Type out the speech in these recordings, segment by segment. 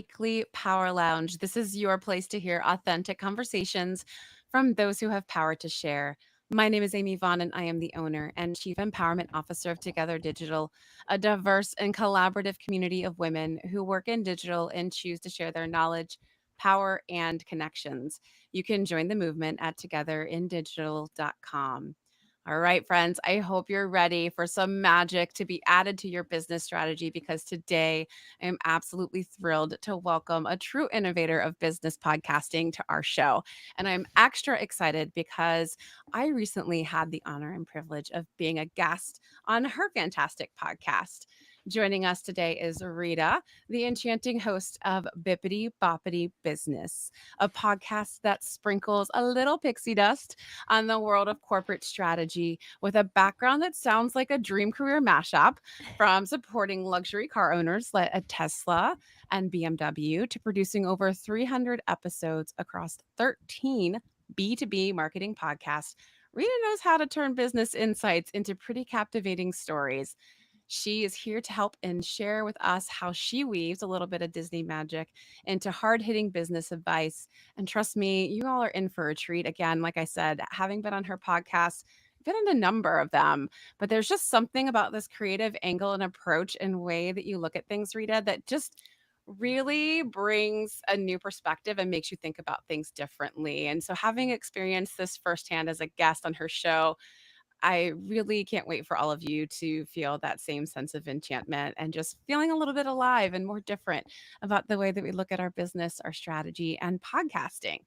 weekly Power Lounge. This is your place to hear authentic conversations from those who have power to share. My name is Amy Vaughn, and I am the owner and Chief Empowerment Officer of Together Digital, a diverse and collaborative community of women who work in digital and choose to share their knowledge, power, and connections. You can join the movement at togetherindigital.com. All right, friends, I hope you're ready for some magic to be added to your business strategy because today I am absolutely thrilled to welcome a true innovator of business podcasting to our show. And I'm extra excited because I recently had the honor and privilege of being a guest on her fantastic podcast. Joining us today is Rita, the enchanting host of Bippity Boppity Business, a podcast that sprinkles a little pixie dust on the world of corporate strategy with a background that sounds like a dream career mashup from supporting luxury car owners like a Tesla and BMW to producing over 300 episodes across 13 B2B marketing podcasts. Rita knows how to turn business insights into pretty captivating stories. She is here to help and share with us how she weaves a little bit of Disney magic into hard hitting business advice. And trust me, you all are in for a treat. Again, like I said, having been on her podcast, I've been on a number of them, but there's just something about this creative angle and approach and way that you look at things, Rita, that just really brings a new perspective and makes you think about things differently. And so, having experienced this firsthand as a guest on her show, I really can't wait for all of you to feel that same sense of enchantment and just feeling a little bit alive and more different about the way that we look at our business, our strategy, and podcasting.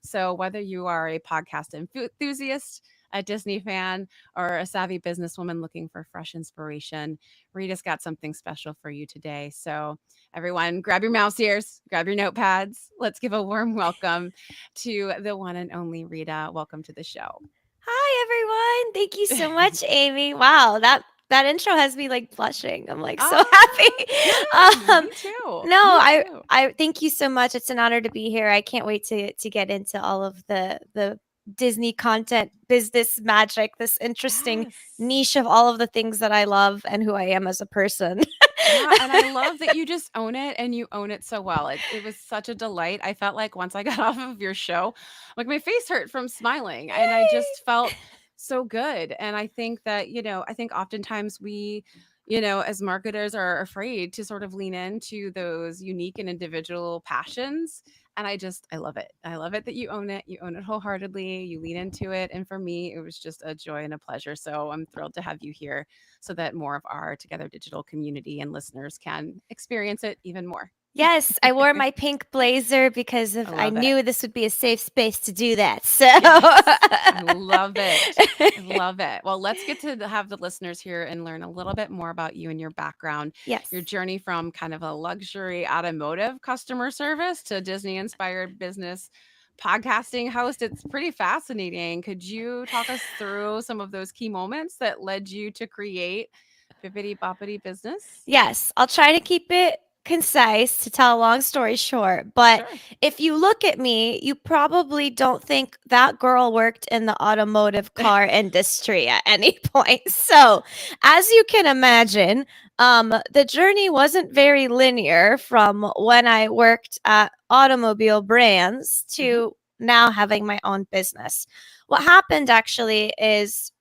So, whether you are a podcast enthusiast, a Disney fan, or a savvy businesswoman looking for fresh inspiration, Rita's got something special for you today. So, everyone, grab your mouse ears, grab your notepads. Let's give a warm welcome to the one and only Rita. Welcome to the show. Hi everyone. Thank you so much, Amy. Wow, that intro has me like blushing. I'm like so happy. Ah, good. Um Me too. no, Me I too. I thank you so much. It's an honor to be here. I can't wait to get into all of the Disney content, business magic, this interesting Yes. niche of all of the things that I love and who I am as a person. Yeah, and I love that you just own it and you own it so well. It was such a delight. I felt like once I got off of your show, like my face hurt from smiling and I just felt so good. And I think that, I think oftentimes we, as marketers are afraid to sort of lean into those unique and individual passions. And I love it. I love it that you own it. You own it wholeheartedly. You lean into it. And for me, it was just a joy and a pleasure. So I'm thrilled to have you here so that more of our Together Digital community and listeners can experience it even more. Yes, I wore my pink blazer because I of I love it. knew this would be a safe space to do that. So Yes. I love it. I love it. Well, let's get to have the listeners here and learn a little bit more about you and your background, your Yes. journey from kind of a luxury automotive customer service to Disney inspired business podcasting host. It's pretty fascinating. Could you talk us through some of those key moments that led you to create Bippity Boppity Business? Yes, I'll try to keep it concise to tell a long story short. But Sure. if you look at me, you probably don't think that girl worked in the automotive car industry at any point. So, as you can imagine, the journey wasn't very linear from when I worked at automobile brands Hmm. to now having my own business. What happened actually is,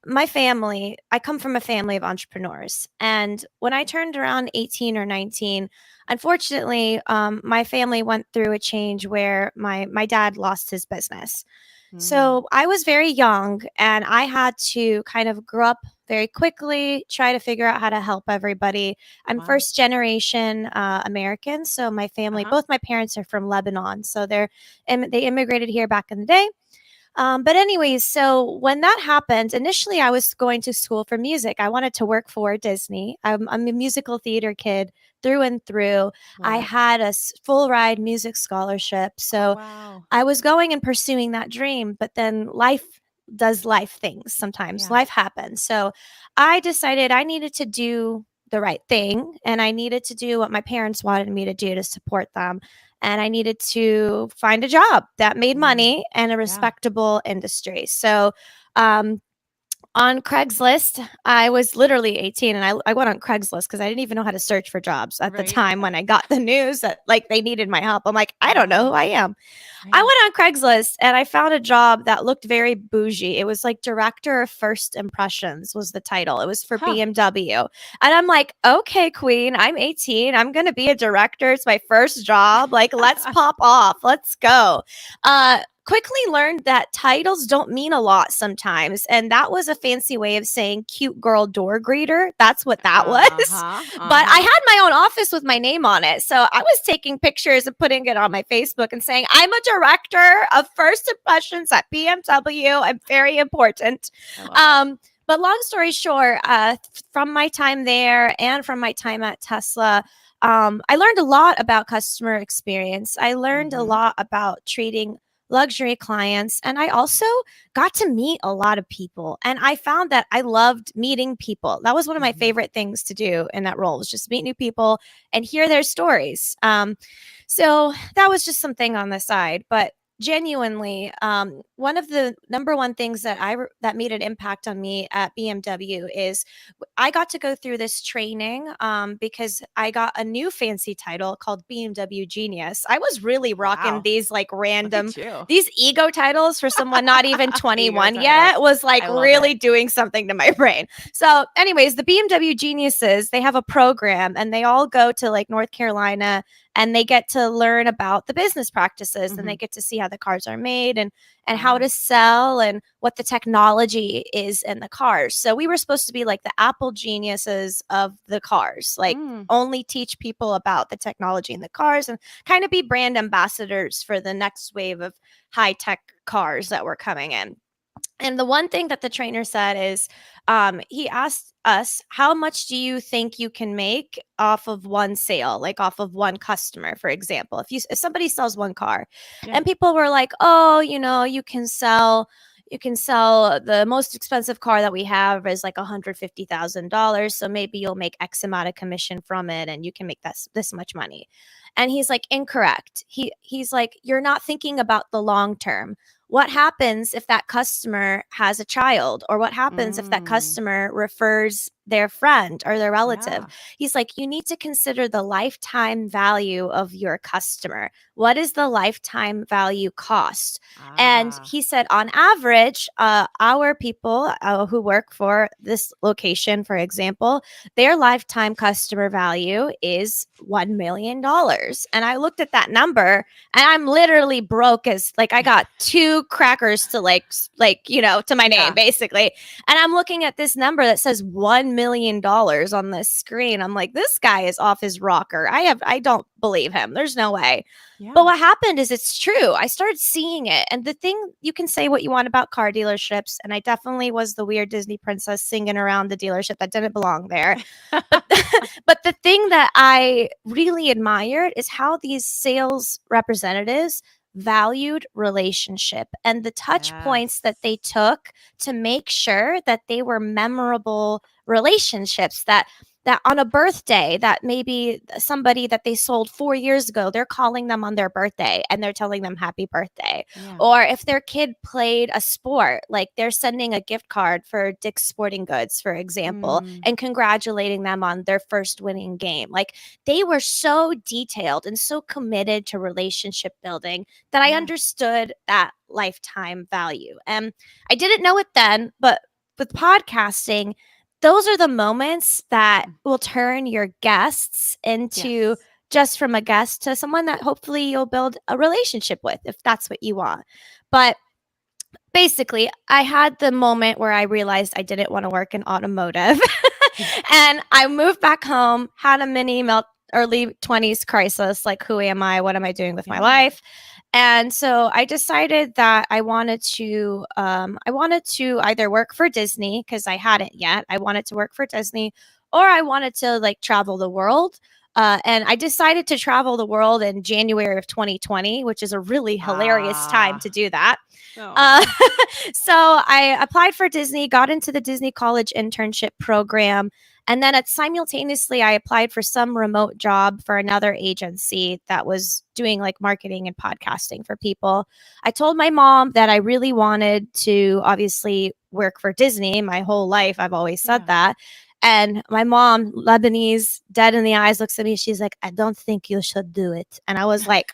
my family, I come from a family of entrepreneurs. And when I turned around 18 or 19, unfortunately, my family went through a change where my dad lost his business. Mm. So I was very young and I had to kind of grow up very quickly, try to figure out how to help everybody. I'm Wow. first generation American. So my Uh family, huh. both my parents are from Lebanon. So they immigrated here back in the day. But anyways, so when that happened, initially I was going to school for music. I wanted to work for Disney. I'm a musical theater kid through and through. Love I it. had a full ride music scholarship. Oh, So wow. I was going and pursuing that dream, but then life does life things sometimes. Yeah. Life happens. So I decided I needed to do the right thing and I needed to do what my parents wanted me to do to support them. And I needed to find a job that made Mm. money and a Yeah. respectable industry. So um, On Craigslist, I was literally 18 and I went on Craigslist because I didn't even know how to search for jobs at the Right. time when I got the news that like they needed my help. I'm like, I don't know Yeah. who I am. I Right. went on Craigslist and I found a job that looked very bougie. It was like Director of First Impressions was the title. It was for Huh. BMW. And I'm like, okay, Queen, I'm 18. I'm going to be a director. It's my first job. Like, let's pop off. Let's go. Quickly learned that titles don't mean a lot sometimes. And that was a fancy way of saying cute girl door greeter. That's what that was. But I had my own office with my name on it. So I was taking pictures and putting it on my Facebook and saying, I'm a director of first impressions at BMW. I'm very important. But long story short, from my time there and from my time at Tesla, I learned a lot about customer experience. I learned a lot about treating luxury clients. And I also got to meet a lot of people. And I found that I loved meeting people. That was one of my favorite things to do in that role was just meet new people and hear their stories. So that was just something on the side. But genuinely, one of the number one things that made an impact on me at BMW is I got to go through this training because I got a new fancy title called BMW Genius. I was really rocking these like random these ego titles for someone not even 21 yet was like really doing something to my brain. So anyways, the BMW Geniuses, they have a program and they all go to like North Carolina and they get to learn about the business practices and they get to see how the cars are made and how to sell and what the technology is in the cars. So we were supposed to be like the Apple geniuses of the cars, like only teach people about the technology in the cars and kind of be brand ambassadors for the next wave of high tech cars that were coming in. And the one thing that the trainer said is he asked us, how much do you think you can make off of one sale, like off of one customer, for example? If somebody sells one car and people were like, oh, you can sell the most expensive car that we have is like $150,000. So maybe you'll make X amount of commission from it and you can make this much money. And he's like, incorrect. He's like, you're not thinking about the long term. What happens if that customer has a child, or what happens if that customer refers their friend or their relative? He's like, you need to consider the lifetime value of your customer. What is the lifetime value cost? And he said, on average, our people who work for this location, for example, their lifetime customer value is $1 million. And I looked at that number and I'm literally broke as like I got two crackers to to my name basically. And I'm looking at this number that says $1 million on this screen. I'm like, this guy is off his rocker. I don't believe him. There's no way. But what happened is it's true. I started seeing it. And the thing, you can say what you want about car dealerships. And I definitely was the weird Disney princess singing around the dealership that didn't belong there. But the thing that I really admired is how these sales representatives valued relationship and the touch points that they took to make sure that they were memorable relationships, that on a birthday, that maybe somebody that they sold 4 years ago, they're calling them on their birthday and they're telling them happy birthday. Or if their kid played a sport, like they're sending a gift card for Dick's Sporting Goods, for example, and congratulating them on their first winning game. Like they were so detailed and so committed to relationship building that I understood that lifetime value. And I didn't know it then, but with podcasting, those are the moments that will turn your guests into just from a guest to someone that hopefully you'll build a relationship with if that's what you want. But basically, I had the moment where I realized I didn't want to work in automotive. And I moved back home, had a mini early 20s crisis, like, who am I? What am I doing with my life? And so I decided that I wanted to either work for Disney, because I hadn't yet. I wanted to work for Disney, or I wanted to like travel the world. And I decided to travel the world in January of 2020, which is a really hilarious time to do that. So I applied for Disney, got into the Disney College internship program. And then simultaneously, I applied for some remote job for another agency that was doing like marketing and podcasting for people. I told my mom that I really wanted to obviously work for Disney. My whole life, I've always said Yeah. that. And my mom, Lebanese, dead in the eyes, looks at me. She's like, I don't think you should do it. And I was like,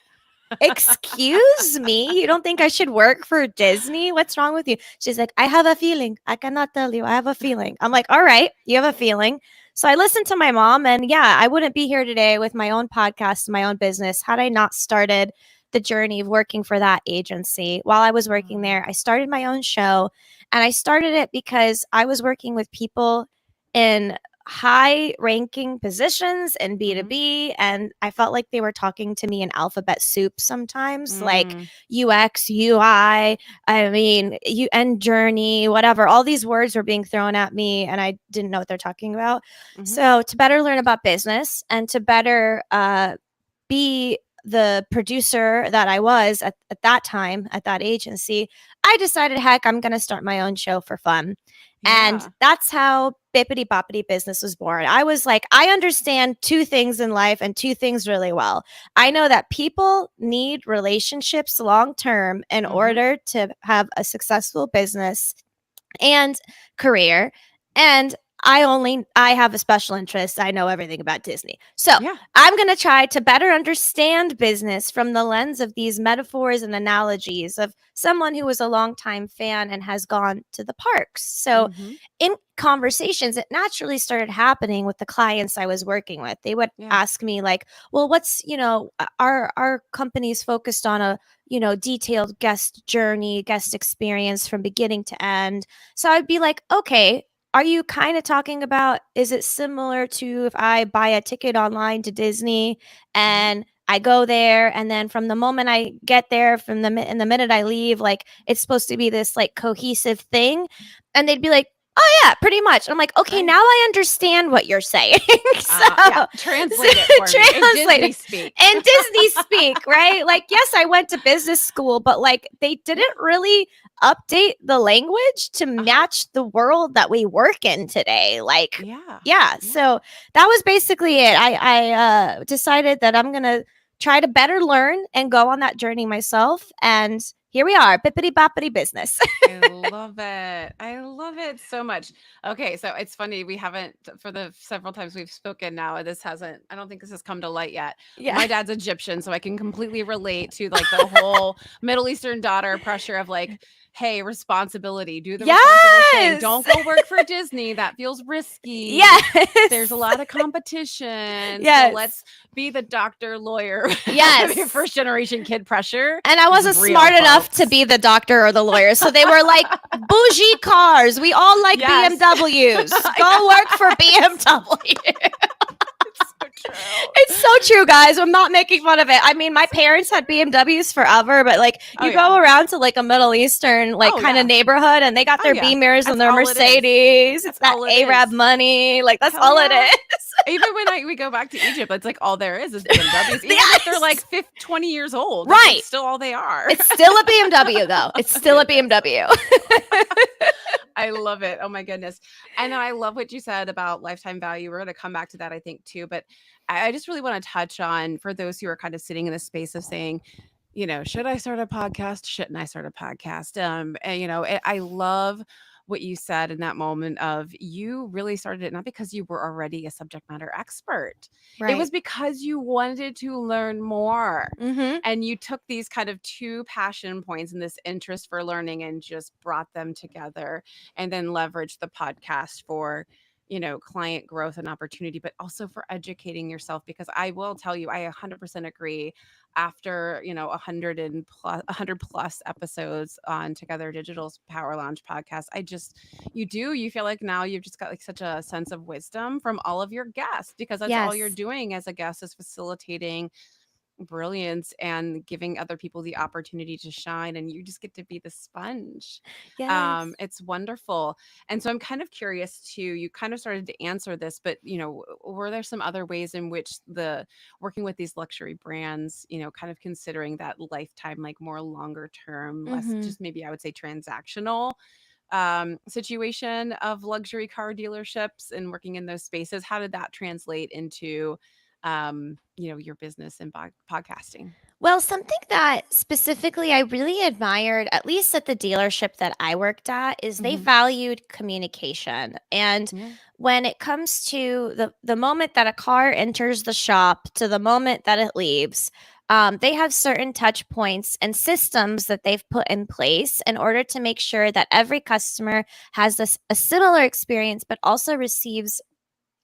excuse me, you don't think I should work for Disney? What's wrong with you? She's like, I have a feeling. I cannot tell you. I have a feeling. I'm like, all right, you have a feeling. So I listened to my mom, and yeah, I wouldn't be here today with my own podcast, my own business, had I not started the journey of working for that agency. While I was working there, I started my own show, and I started it because I was working with people in high ranking positions in B2B, and I felt like they were talking to me in alphabet soup sometimes, like Mm. UX, UI, I mean, and journey, whatever. All these words were being thrown at me, and I didn't know what they're talking about. Mhm. So, to better learn about business and to better be the producer that I was at that time at that agency, I decided, heck, I'm going to start my own show for fun. And Yeah. that's how Bippity Boppity Business was born. I was like, I understand two things in life and two things really well. I know that people need relationships long term in Mhm. order to have a successful business and career. And I have a special interest. I know everything about Disney. So Yeah. I'm going to try to better understand business from the lens of these metaphors and analogies of someone who was a longtime fan and has gone to the parks. So Mhm. in conversations, it naturally started happening with the clients I was working with. They would Yeah. ask me like, well, what's, our company's focused on a, detailed guest journey, guest experience from beginning to end. So I'd be like, okay, are you kind of talking about, is it similar to if I buy a ticket online to Disney and I go there, and then from the moment I get there, in the minute I leave, like it's supposed to be this like cohesive thing? And they'd be like, oh yeah, pretty much. I'm like, okay, Right. now I understand what you're saying. Yeah. Translate it for me in translate Disney it speak. in Disney speak, right? Like, yes, I went to business school, but like they didn't really update the language to match the world that we work in today. Like, Yeah. yeah. So that was basically it. I decided that I'm gonna try to better learn and go on that journey myself. And here we are, bippity boppity business. I love it. I love it so much. Okay, so it's funny we haven't for the several times we've spoken now. This hasn't. I don't think this has come to light yet. Yeah. My dad's Egyptian, so I can completely relate to like the whole Middle Eastern daughter pressure of like, hey, responsibility, do the responsible thing. Yes. Don't go work for Disney. That feels risky. Yes. There's a lot of competition. Yes. So let's be the doctor, lawyer. Yes. First generation kid pressure. And I wasn't Real, smart enough to folks. be the doctor or the lawyer. So they were like, bougie cars. We all like Yes. BMWs. Go work for BMW. So true. It's so true, guys. I'm not making fun of it. I mean, my parents had BMWs forever, but like Oh, you yeah. go around to like a Middle Eastern like Oh, kind yeah. of neighborhood, and they got Oh, their yeah. Beamers That's and their all it is. Mercedes. It's that all it Arab is. money. Like that's Hell all yeah. it is. Even when we go back to Egypt, it's like all there is BMWs. Even if they're like 20 years old, that's, like, Right. still all they are. It's still a BMW though. It's still a BMW. I love it. Oh my goodness. And I love what you said about lifetime value. We're going to come back to that, I think, too. But I just really want to touch on for those who are kind of sitting in the space of saying, should I start a podcast? Shouldn't I start a podcast? And I love what you said in that moment of you really started it not because you were already a subject matter expert. It was because you wanted to learn more. Mm-hmm. And you took these kind of two passion points and this interest for learning and just brought them together and then leveraged the podcast for client growth and opportunity, but also for educating yourself. Because I will tell you, I 100% agree. After 100 plus episodes on Together Digital's Power Launch podcast, you feel like now you've just got like such a sense of wisdom from all of your guests, because that's all you're Yes. doing as a guest is facilitating brilliance and giving other people the opportunity to shine, and you just get to be the sponge. Yes. It's wonderful. And so I'm kind of curious too, you kind of started to answer this, but were there some other ways in which the working with these luxury brands, kind of considering that lifetime, like more longer term, less Mm-hmm. just maybe I would say transactional situation of luxury car dealerships and working in those spaces? How did that translate into, your business and podcasting? Well, something that specifically I really admired, at least at the dealership that I worked at, is they Hmm. valued communication. And Yeah. when it comes to the moment that a car enters the shop to the moment that it leaves, they have certain touch points and systems that they've put in place in order to make sure that every customer has a similar experience, but also receives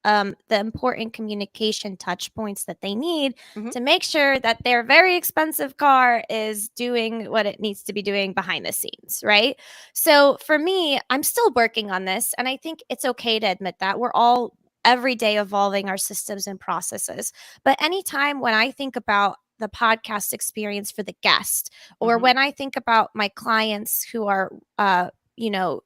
the important communication touch points that they need Hmm. to make sure that their very expensive car is doing what it needs to be doing behind the scenes, right? So for me, I'm still working on this, and I think it's okay to admit that we're all every day evolving our systems and processes. But anytime when I think about the podcast experience for the guest, or Hmm. when I think about my clients who are,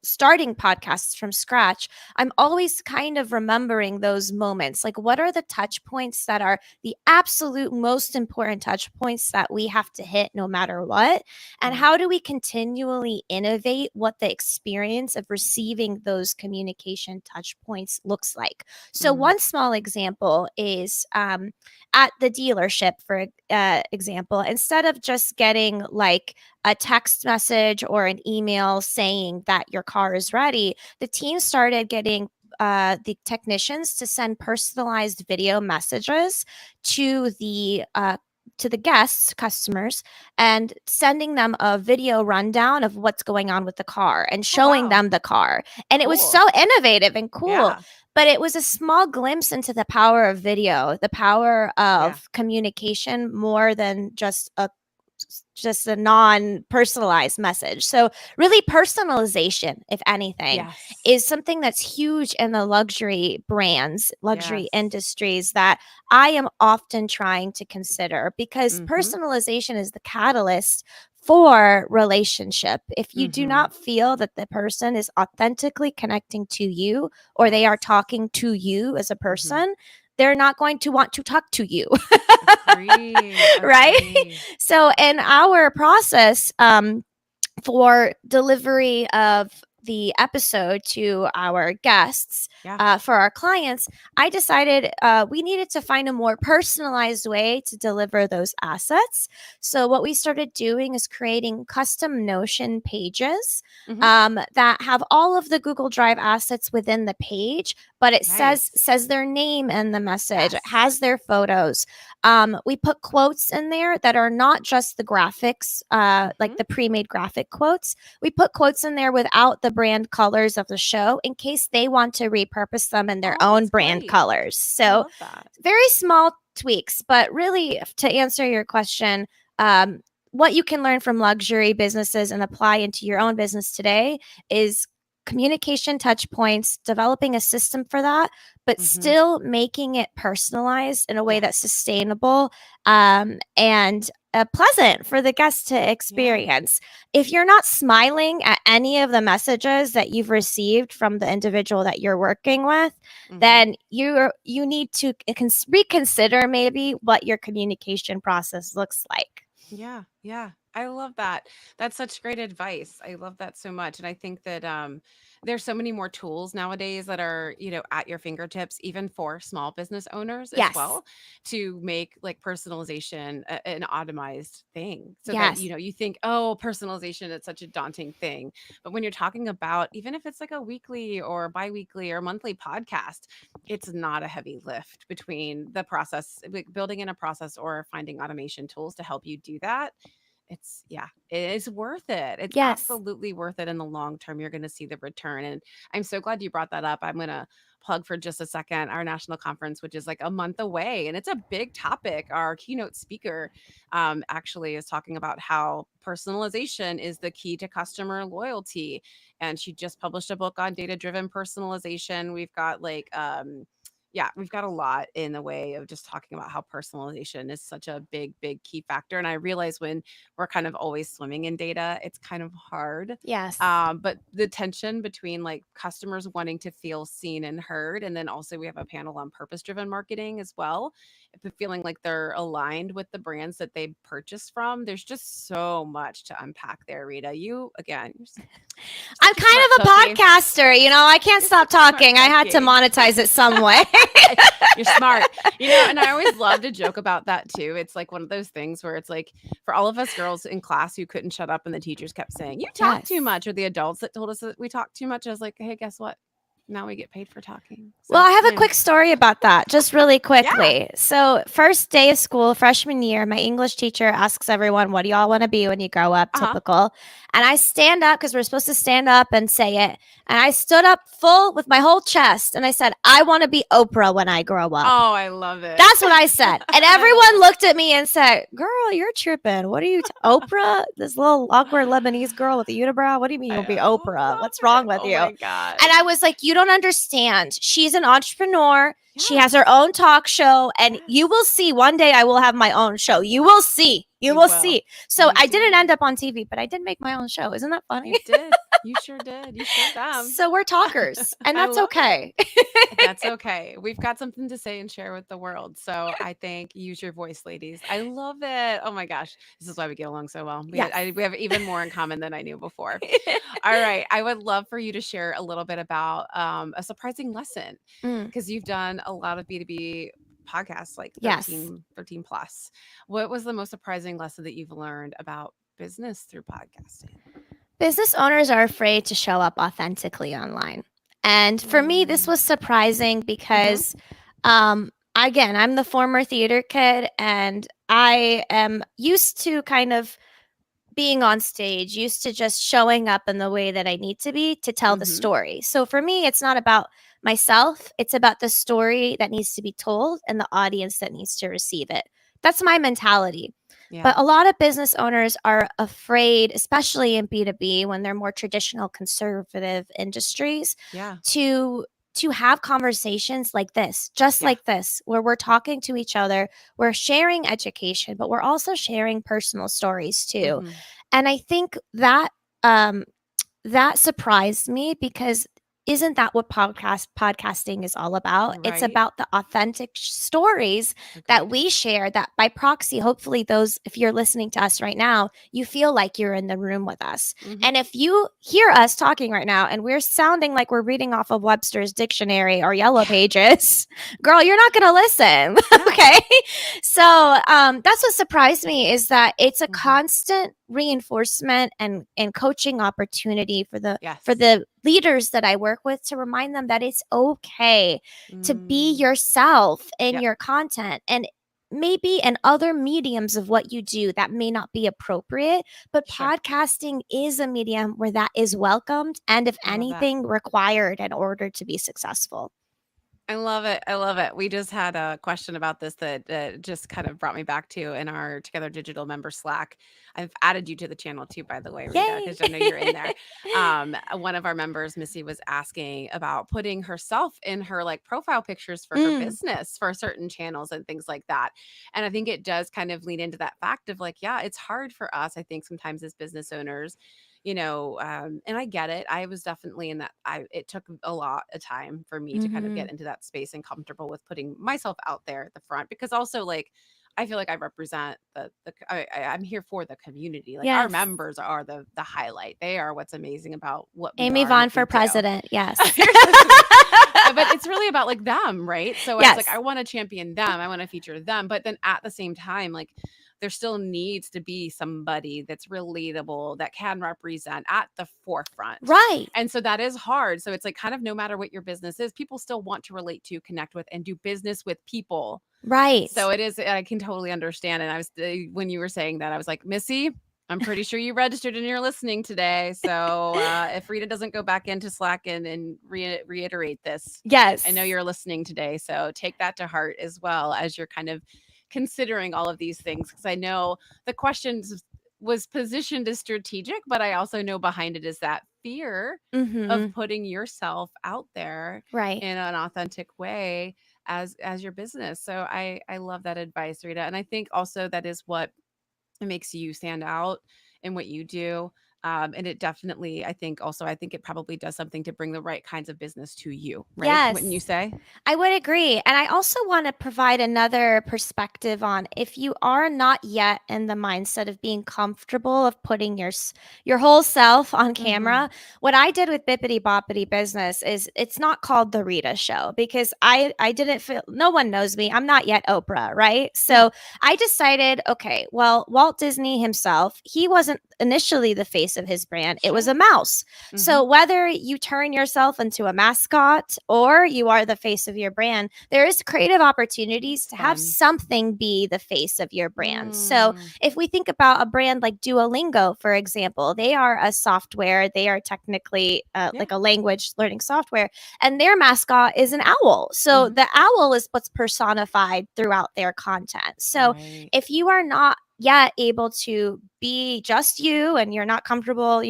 starting podcasts from scratch, I'm always kind of remembering those moments. Like, what are the touch points that are the absolute most important touch points that we have to hit no matter what? And Yeah. how do we continually innovate what the experience of receiving those communication touch points looks like? So, Mm. one small example is at the dealership, for example, instead of just getting like a text message or an email saying that your car is ready, the team started getting the technicians to send personalized video messages to the guests, customers, and sending them a video rundown of what's going on with the car and Oh, showing wow. them the car. And it was Cool. so innovative and cool. Yeah. But it was a small glimpse into the power of video, the power Yeah. of communication more than just a non-personalized message. So really personalization, if anything, Yes. is something that's huge in the luxury brands, luxury Yes. industries that I am often trying to consider, because Mhm. personalization is the catalyst for relationship. If you do Mhm. not feel that the person is authentically connecting to you, or they are Yes. talking to you as a Mhm. person, they're not going to want to talk to you. Agree. Right? Agree. So in our process, for delivery of the episode to our guests, Yeah. for our clients, I decided we needed to find a more personalized way to deliver those assets. So, what we started doing is creating custom Notion pages Mhm. that have all of the Google Drive assets within the page, but it says Nice. says their name in the message. It Yes. has their photos. We put quotes in there that are not just the graphics, like Mhm. the pre-made graphic quotes. We put quotes in there without the brand colors of the show in case they want to repurpose them in their Oh, own that's brand great. colors. I So love that. very small tweaks, but really, to answer your question, um, what you can learn from luxury businesses and apply into your own business today is communication touch points, developing a system for that, but Mhm. still making it personalized in a way that's Yes. sustainable, and pleasant for the guests to Yeah. experience. If you're not smiling at any of the messages that you've received from the individual that you're working with, Mhm. then you need to reconsider maybe what your communication process looks like. Yeah, yeah. I love that. That's such great advice. I love that so much. And I think that there's so many more tools nowadays that are, at your fingertips, even for small business owners as Yes. well, to make like personalization an automized thing. So that, Yes. you think, oh, personalization, it's such a daunting thing. But when you're talking about, even if it's like a weekly or bi-weekly or monthly podcast, it's not a heavy lift between the process, like building in a process or finding automation tools to help you do that. It's yeah, it is worth it. It's Yes. absolutely worth it in the long term. You're going to see the return. And I'm so glad you brought that up. I'm going to plug for just a second our national conference, which is like a month away. And it's a big topic. Our keynote speaker actually is talking about how personalization is the key to customer loyalty. And she just published a book on data driven personalization. We've got like, yeah, we've got a lot in the way of just talking about how personalization is such a big, big key factor. And I realize when we're kind of always swimming in data, it's kind of hard. Yes. But the tension between like customers wanting to feel seen and heard, and then also we have a panel on purpose driven marketing as well. If feeling like they're aligned with the brands that they purchase from, there's just so much to unpack there, Rita. You again, I'm such a kind smart of a cookie. podcaster, I can't You're stop such a smart talking. I had to cookie. monetize it some way. You're smart. And I always love to joke about that too. It's like one of those things where it's like for all of us girls in class who couldn't shut up and the teachers kept saying, "You talk too Yes. much," or the adults that told us that we talk too much. I was like, "Hey, guess what? Now we get paid for talking." Well, So, I have a yeah. quick story about that, just really Yeah. quickly. So, first day of school, freshman year, my English teacher asks everyone, "What do y'all want to be when you grow up?" Uh-huh. Typical. And I stand up because we're supposed to stand up and say it. And I stood up full with my whole chest and I said, "I want to be Oprah when I grow up." Oh, I love it. That's what I said. And I love everyone it. looked at me and said, "Girl, you're tripping. What are you, Oprah? This little awkward Lebanese girl with a unibrow? What do you mean you'll be I Oprah? love What's wrong it. with Oh you?" my gosh. And I was like, "You don't understand. She's an entrepreneur. She has Yes. her own talk show. And you Yes. will see one day I will have my own show. You will see. You You will will. see." So You I didn't end will. up on TV, but I did make my own show. Isn't that funny? You did. You sure did. You showed them. So we're talkers, and I that's love okay. it. That's okay. We've got something to say and share with the world. So I think use your voice, ladies. I love it. Oh my gosh. This is why we get along so well. Yes. We have even more in common than I knew before. All right. I would love for you to share a little bit about a surprising lesson Mm, because you've done a lot of B2B podcasts, like yes. 13 plus. What was the most surprising lesson that you've learned about business through podcasting? Business owners are afraid to show up authentically online. And for me, this was surprising because, again, I'm the former theater kid and I am used to kind of being on stage, used to just showing up in the way that I need to be to tell the Mm-hmm. story. So for me, it's not about myself, it's about the story that needs to be told and the audience that needs to receive it. That's my mentality. Yeah. But a lot of business owners are afraid, especially in B2B when they're more traditional conservative industries, Yeah. to have conversations like this, just Yeah. like this, where we're talking to each other, we're sharing education, but we're also sharing personal stories too. Mhm. And I think that that surprised me because isn't that what podcasting is all about? It's Right. about the authentic stories that Agreed. we share that by proxy, hopefully those, if you're listening to us right now, you feel like you're in the room with us. Mhm. And if you hear us talking right now and we're sounding like we're reading off of Webster's dictionary or Yellow Pages, girl, you're not going to listen. No. Okay. So that's what surprised me is that it's a Mhm. constant reinforcement and coaching opportunity for the Yes. leaders that I work with to remind them that it's okay to be Mm. yourself in Yep. your content and maybe in other mediums of what you do that may not be appropriate, but Sure. podcasting is a medium where that is welcomed and if I love that. anything required in order to be successful. I love it. I love it. We just had a question about this that just kind of brought me back to in our Together Digital member Slack. I've added you to the channel too, by the way, Rita, Yay. because I know you're in there. One of our members, Missy, was asking about putting herself in her like profile pictures for her business for certain channels and things like that. And I think it does kind of lean into that fact of like, yeah, it's hard for us, I think, sometimes as business owners, and I get it. I was definitely in that. It took a lot of time for me to kind of get into that space and comfortable with putting myself out there at the front because also like I feel like I represent I'm here for the community. Like our Yes. members are the highlight. They are what's amazing about what we Amy are and Vaughn what for we do. president. Yes. You're so sweet. But it's really about like them, right? So it's like Yes. I want to champion them. I want to feature them. But then at the same time, like there still needs to be somebody that's relatable that can represent at the forefront. Right. And so that is hard. So it's like kind of no matter what your business is, people still want to relate to, connect with, and do business with people. Right. So it is, I can totally understand. And I was, when you were saying that, I was like, Missy, I'm pretty sure you registered and you're listening today. So if Rita doesn't go back into Slack and reiterate this, Yes. I know you're listening today. So take that to heart as well as you're kind of considering all of these things. Because I know the questions was positioned as strategic, but I also know behind it is that fear of putting yourself out there Right. in an authentic way. as your business. So I love that advice, Rita. And I think also that is what makes you stand out in what you do. And it definitely, I think it probably does something to bring the right kinds of business to you, right? Wouldn't you Yes. say? I would agree. And I also want to provide another perspective on if you are not yet in the mindset of being comfortable of putting your whole self on Mm-hmm. camera. What I did with Bippity Boppity Business is it's not called the Rita Show because I didn't feel no one knows me. I'm not yet Oprah, right? Yeah. So I decided, okay, well, Walt Disney himself, he wasn't initially the face of his brand. It was Sure. a mouse. Mm-hmm. So whether you turn yourself into a mascot or you are the face of your brand, there is creative opportunities That's to have fun. something be the face of your brand. So Mm. if we think about a brand like Duolingo, for example, they are a software. They are technically Yeah. like a language learning software, and their mascot is an owl. So Mm-hmm. the owl is what's personified throughout their content. So Right. if you are not yet able to be just you and you're not comfortable,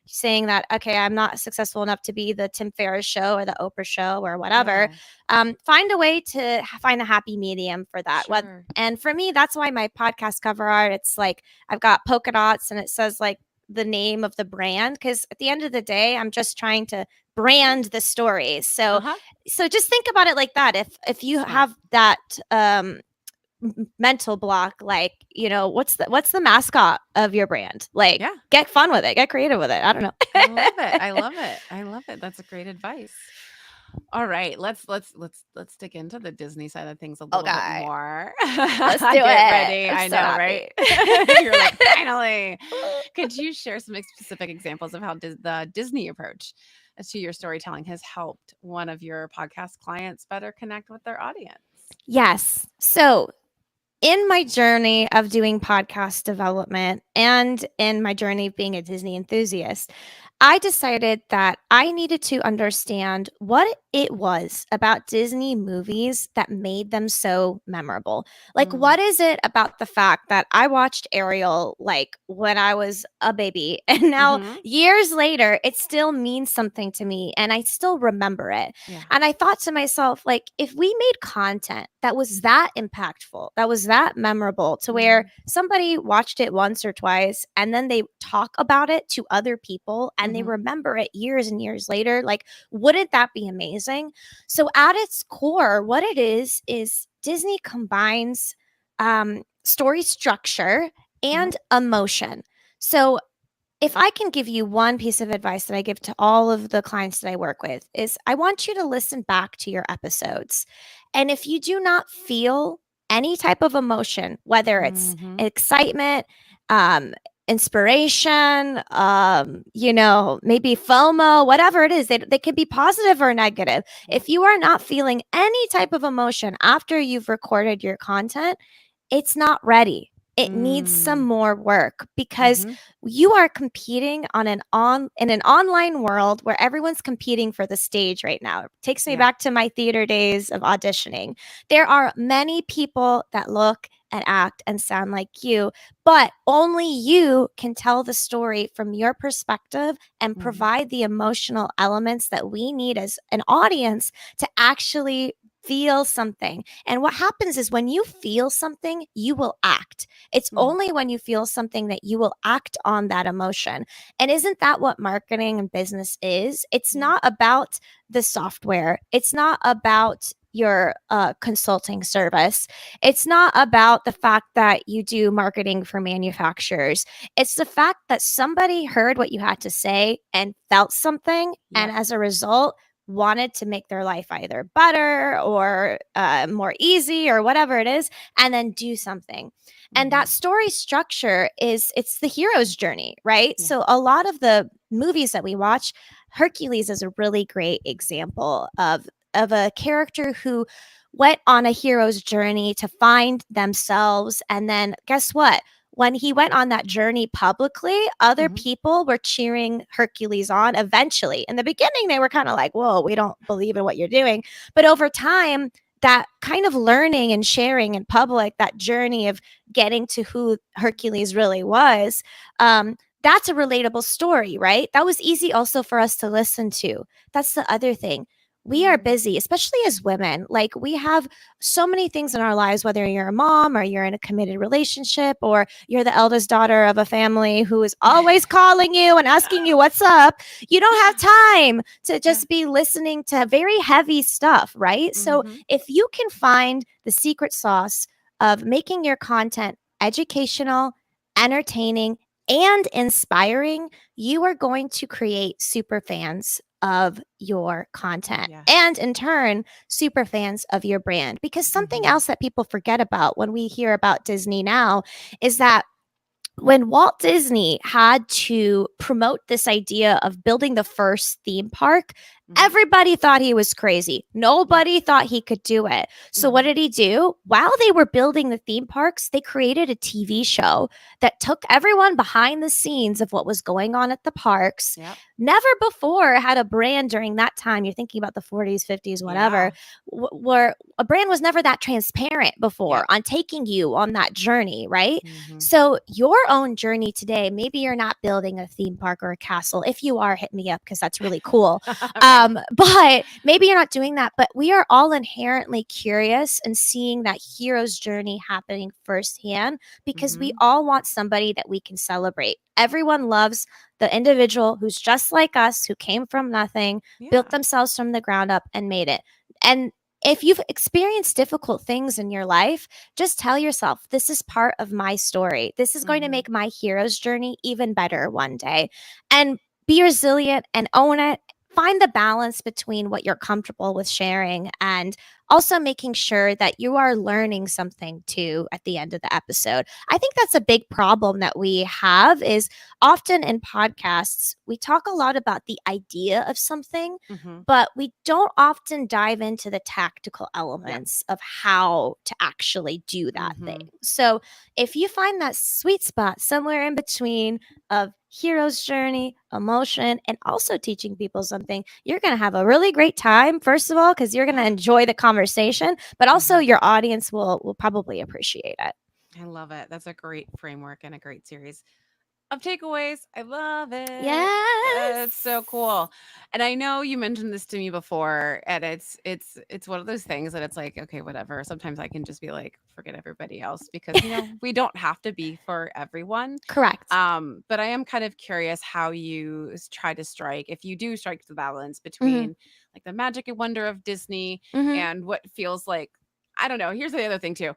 saying that, okay, I'm not successful enough to be the Tim Ferriss show or the Oprah show or whatever, Yeah. find a way to find a happy medium for that. Sure. And for me, that's why my podcast cover art, it's like I've got polka dots and it says like the name of the brand. Because at the end of the day, I'm just trying to Yeah. brand the stories. So Uh-huh. just think about it like that. If you Smart. have that mental block, like, what's the mascot of your brand, like, Yeah. get fun with it, get creative with it, I don't know. I love it. I love it. I love it. That's a great advice. All right, let's dig into the Disney side of things a little bit Okay, more. let's do Get it. ready. I'm I so know, right? happy. You're like, finally. Could you share some specific examples of how the Disney approach to your storytelling has helped one of your podcast clients better connect with their audience? Yes. So in my journey of doing podcast development and in my journey of being a Disney enthusiast, I decided that I needed to understand what it was about Disney movies that made them so memorable. Like, Mm. what is it about the fact that I watched Ariel like when I was a baby, and now Mm-hmm. years later, it still means something to me and I still remember it. Yeah. And I thought to myself, like, if we made content that was that impactful, that was that memorable, to where Mm. somebody watched it once or twice and then they talk about it to other people and they Mm-hmm. remember it years and years later, like, wouldn't that be amazing? So, at its core, what it is Disney combines story structure Mm-hmm. and emotion. So, if I can give you one piece of advice that I give to all of the clients that I work with, is I want you to listen back to your episodes. And if you do not feel any type of emotion, whether it's Mm-hmm. excitement, um, inspiration, maybe FOMO, whatever it is, they can be positive or negative. Yeah. If you are not feeling any type of emotion after you've recorded your content, it's not ready. It needs some Mm. more work because Mm-hmm. you are competing in an online world where everyone's competing for the stage right now. It takes me Yeah. back to my theater days of auditioning. There are many people that look and act and sound like you, but only you can tell the story from your perspective and Mm-hmm. provide the emotional elements that we need as an audience to actually feel something. And what happens is when you feel something, you will act. It's Mm. only when you feel something that you will act on that emotion. And isn't that what marketing and business is? It's Yeah. not about the software, it's not about your consulting service. It's not about the fact that you do marketing for manufacturers. It's the fact that somebody heard what you had to say and felt something. And Yep. as a result, wanted to make their life either better or more easy or whatever it is, and then do something. And Mm-hmm. that story structure it's the hero's journey, right? Yeah. So a lot of the movies that we watch, Hercules is a really great example of a character who went on a hero's journey to find themselves. And then guess what? When he went on that journey publicly, other Mm-hmm. people were cheering Hercules on eventually. In the beginning, they were kind of like, whoa, we don't believe in what you're doing. But over time, that kind of learning and sharing in public, that journey of getting to who Hercules really was, that's a relatable story, right? That was easy also for us to listen to. That's the other thing. we are busy, especially as women. Like, we have so many things in our lives, whether you're a mom or you're in a committed relationship or you're the eldest daughter of a family who is always calling you and asking you what's up. You don't have time to just be listening to very heavy stuff, right? So Mhm. if you can find the secret sauce of making your content educational, entertaining, and inspiring, you are going to create super fans of your content Yes. and in turn super fans of your brand. Because something else that people forget about when we hear about Disney now is that when Walt Disney had to promote this idea of building the first theme park, Mhm. everybody thought he was crazy. Nobody thought he could do it. So, what Mhm. did he do? While they were building the theme parks, they created a TV show that took everyone behind the scenes of what was going on at the parks. Yep. Never before had a brand during that time, you're thinking about the 40s, 50s, whatever, where a brand was never that transparent before on taking you on that journey, right? Mhm. So, your own journey today, maybe you're not building a theme park or a castle. If you are, hit me up because that's really cool. Right. But maybe you're not doing that. But we are all inherently curious and seeing that hero's journey happening firsthand because we Mhm. all want somebody that we can celebrate. Everyone loves the individual who's just like us, who came from nothing, built Yeah. themselves from the ground up, and made it. And if you've experienced difficult things in your life, just tell yourself, this is part of my story. This is going to Mhm. make my hero's journey even better one day. And be resilient and own it. Find the balance between what you're comfortable with sharing and also making sure that you are learning something too at the end of the episode. I think that's a big problem that we have is often in podcasts, we talk a lot about the idea of something, Mhm. but we don't often dive into the tactical Yeah. elements of how to actually do that thing. Mhm. So if you find that sweet spot somewhere in between of hero's journey, emotion, and also teaching people something, you're going to have a really great time, first of all, because you're going to Yeah. enjoy the conversation, but also Mhm. your audience will probably appreciate it. I love it. That's a great framework and a great series of takeaways. I love it. It's so Yes. cool. And I know you mentioned this to me before, and it's one of those things that it's like, okay, whatever. Sometimes I can just be like, forget everybody else because we don't have to be for everyone. Correct. But I am kind of curious how you try to strike, if you do strike the balance Hmm. between like the magic and wonder of Disney Hmm. and what feels like, I don't know. Here's the other thing too.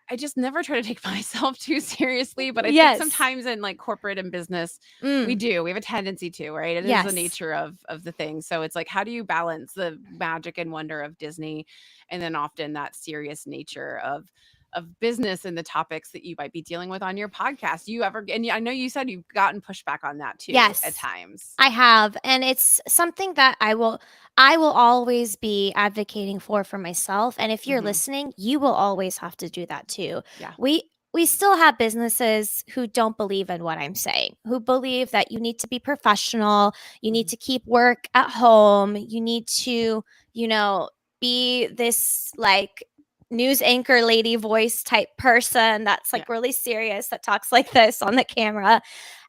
I just never try to take myself too seriously, but I think Yes. sometimes in like corporate and business, we Mm. do. We have a tendency to, right? It is the Yes. nature of the thing. So it's like, how do you balance the magic and wonder of Disney, and then often that serious nature of business and the topics that you might be dealing with on your podcast? You ever? And I know you said you've gotten pushback on that too at Yes. times. I have, and it's something that I will always be advocating for myself, and if you're Hmm. listening, you will always have to do that too. Yeah. We still have businesses who don't believe in what I'm saying, who believe that you need to be professional, you need Hmm. to keep work at home, you need to, you know, be this like news anchor lady voice type person that's Yeah. like really serious that talks like this on the camera.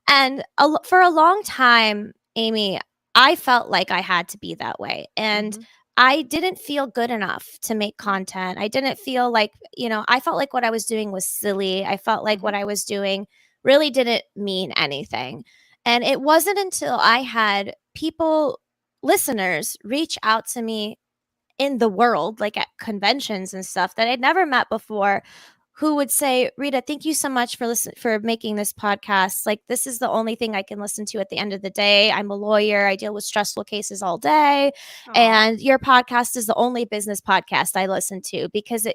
And for a long time, Amy, I felt like I had to be that way. And Hmm. I didn't feel good enough to make content. I didn't feel like, I felt like what I was doing was silly. I felt like Hmm. what I was doing really didn't mean anything. And it wasn't until I had people, listeners, reach out to me in the world, like at conventions and stuff that I'd never met before, who would say, "Rita, thank you so much for making this podcast. Like, this is the only thing I can listen to at the end of the day. I'm a lawyer. I deal with stressful cases all day, Aw. and your podcast is the only business podcast I listen to because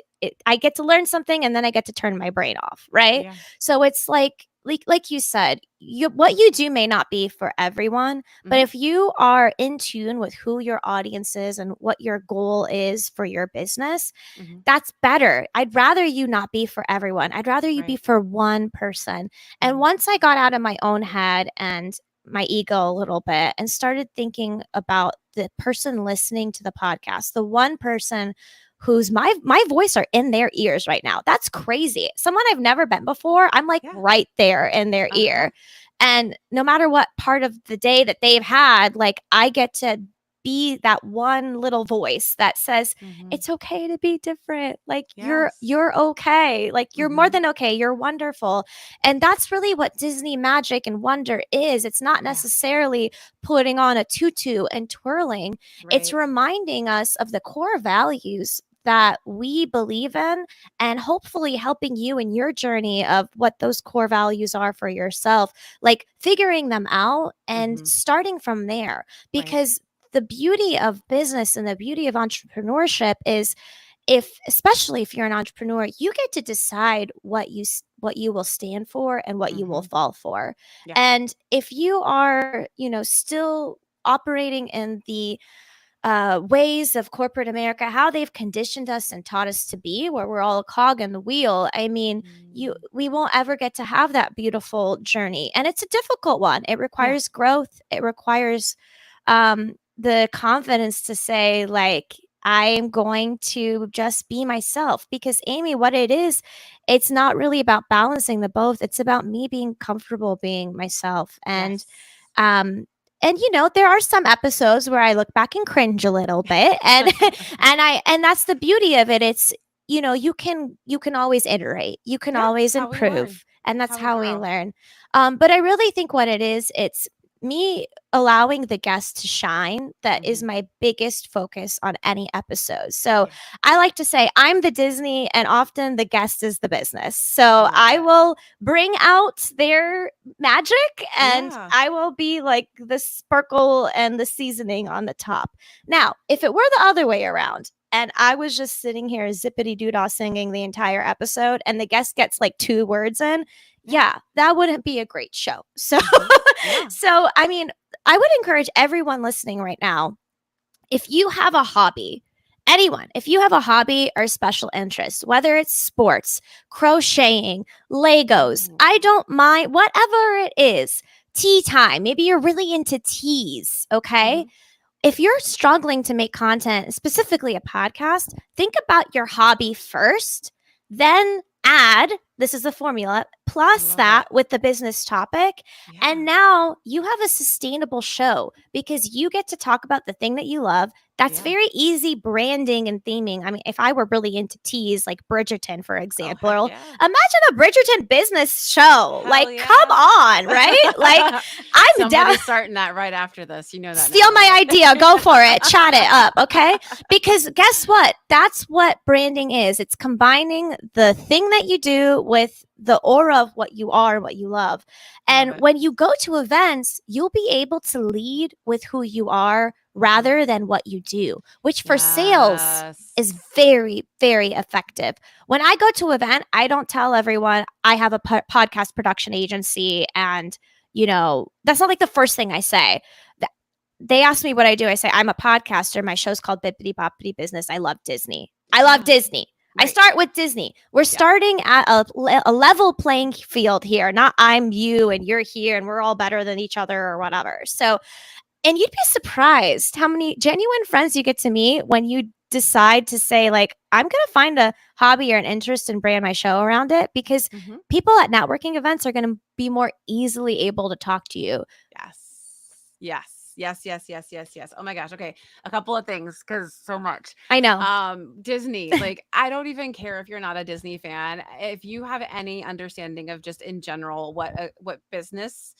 I get to learn something and then I get to turn my brain off, right? Yeah. So it's like you said, what you do may not be for everyone, but Hmm. if you are in tune with who your audience is and what your goal is for your business, Hmm. that's better. I'd rather you not be for everyone. I'd rather you be Right. for one person. And Hmm. once I got out of my own head and my ego a little bit and started thinking about the person listening to the podcast, the one person whose my voice are in their ears right now. That's crazy. Someone I've never met before, I'm like Yeah. right there in their Uh huh. ear. And no matter what part of the day that they've had, like I get to be that one little voice that says, Mhm. it's okay to be different. Like Yes. you're okay. Like you're more Mhm. than okay. You're wonderful. And that's really what Disney magic and wonder is. It's not Yeah. necessarily putting on a tutu and twirling. It's Right. reminding us of the core values that we believe in, and hopefully helping you in your journey of what those core values are for yourself, like figuring them out and Mhm. starting from there. Right. Because the beauty of business and the beauty of entrepreneurship is, if especially if you're an entrepreneur, you get to decide what you will stand for and what you will Mhm. fall for. Yeah. And if you are, still operating in the ways of corporate America, how they've conditioned us and taught us to be, where we're all a cog in the wheel. I mean, Mm. we won't ever get to have that beautiful journey, and it's a difficult one. It Yeah. requires growth. It requires the confidence to say, like, I'm going to just be myself. Because Amy, what it is, it's not really about balancing the both. It's about me being comfortable being myself. Yes. Um, and there are some episodes where I look back and cringe a little bit, and and that's the beauty of it. It's, you can always iterate, you can Yeah, it's always how we learn. improve, and It's that's how we how we grow. learn. But I really think what it is, it's me allowing the guest to shine. That is Mhm. my biggest focus on any episode. So Yeah. I like to say I'm the Disney, and often the guest is the business. I So love I it. will bring out their magic, and Yeah. I will be like the sparkle and the seasoning on the top. Now, if it were the other way around, and I was just sitting here zippity doo dah singing the entire episode, and the guest gets like 2 words in, Yeah. yeah, that wouldn't be a great show. So, Mhm. Yeah. so I mean, I would encourage everyone listening right now, if you have a hobby, anyone, if you have a hobby or special interest, whether it's sports, crocheting, Legos, Ooh. I don't mind, whatever it is, tea time, maybe you're really into teas, okay? Mhm. If you're struggling to make content, specifically a podcast, think about your hobby first, then add, this is the formula, I plus love that it. with the business topic. And Yeah. now you have a sustainable show because you get to talk about the thing that you love. That's Yeah. very easy branding and theming. I mean, if I were really into teas, like Bridgerton, for Oh, example, heck or yeah. imagine a Bridgerton business show. Hell Like, come yeah. on, right? Like, I'm down. Somebody's starting that right after this. You know that Steal now, my right? idea. Go for it. Chat it up. Okay. Because guess what? That's what branding is. It's combining the thing that you do with the aura of what you are and what you love. Love And it. when you go to events, you'll be able to lead with who you are Mhm. rather than what you do, which for sales is Yes. very, very effective. When I go to an event, I don't tell everyone I have a podcast production agency, and that's not like the first thing I say. They ask me what I do. I say, I'm a podcaster. My show's called Bippity Boppity Business. I love Disney. I love Yeah. Disney. I Right. start with Disney. We're Yeah. starting at a level playing field here, not I'm you and you're here and we're all better than each other or whatever. So, and you'd be surprised how many genuine friends you get to meet when you decide to say, like, I'm going to find a hobby or an interest and brand my show around it, because Mhm. people at networking events are going to be more easily able to talk to you. Yes. Yes. Yes, yes, yes, yes, yes. Oh my gosh. Okay. A couple of things cuz so much. I know. Disney, like I don't even care if you're not a Disney fan. If you have any understanding of just in general what business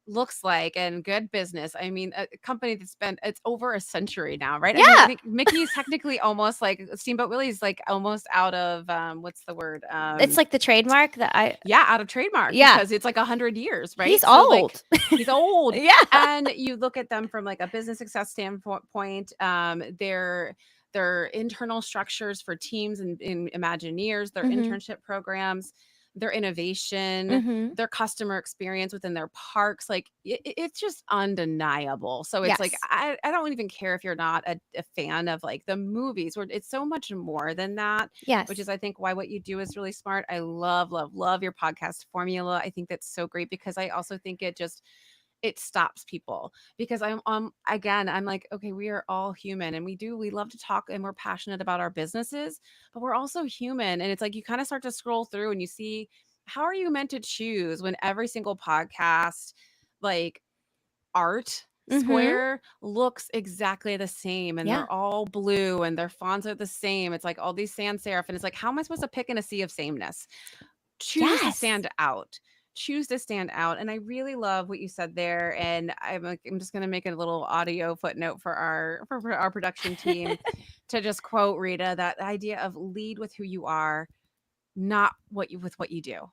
looks like and good business. I mean, a company that's been it's over a century now, right? I mean, I Yeah. think Mickey's technically almost like Steamboat Willie's like almost out of what's the word? It's like the trademark that Yeah, out of trademark yeah, because it's like 100 years, he's right? So like old. he's old. Yeah. And you look at them from like a business success standpoint, their internal structures for teams and Imagineers, their Mhm. internship programs, their innovation, Mhm. their customer experience within their parks, like it's just undeniable. So it's like Yes. I don't even care if you're not a fan of like the movies, where it's so much more than that, which is Yes. I think why what you do is really smart. I love, love, love your podcast formula. I think that's so great because I also think it stops people because I'm again, I'm like, okay, we are all human and we love to talk and we're passionate about our businesses, but we're also human. And it's like you kind of start to scroll through and you see how are you meant to choose when every single podcast, like art Mhm. Square looks exactly the same and Yeah. they're all blue and their fonts are the same. It's like all these sans serif and it's like, how am I supposed to pick in a sea of sameness? Choose to Yes. stand out. Choose to stand out. And I really love what you said there. And I'm just going to make a little audio footnote for for our production team to just quote Rita, that idea of lead with who you are, not what you do,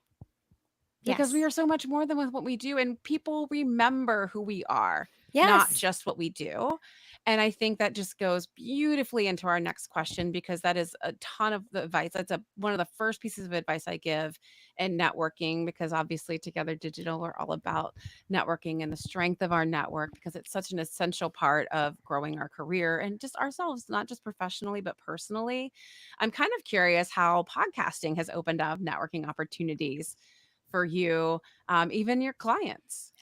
because we Yes. are so much more than with what we do, and people remember who we are, not Yes. just what we do. And I think that just goes beautifully into our next question, because that is a ton of the advice. That's one of the first pieces of advice I give in networking, because obviously Together Digital are all about networking and the strength of our network, because it's such an essential part of growing our career and just ourselves, not just professionally but personally. I'm kind of curious how podcasting has opened up networking opportunities for you, even your clients.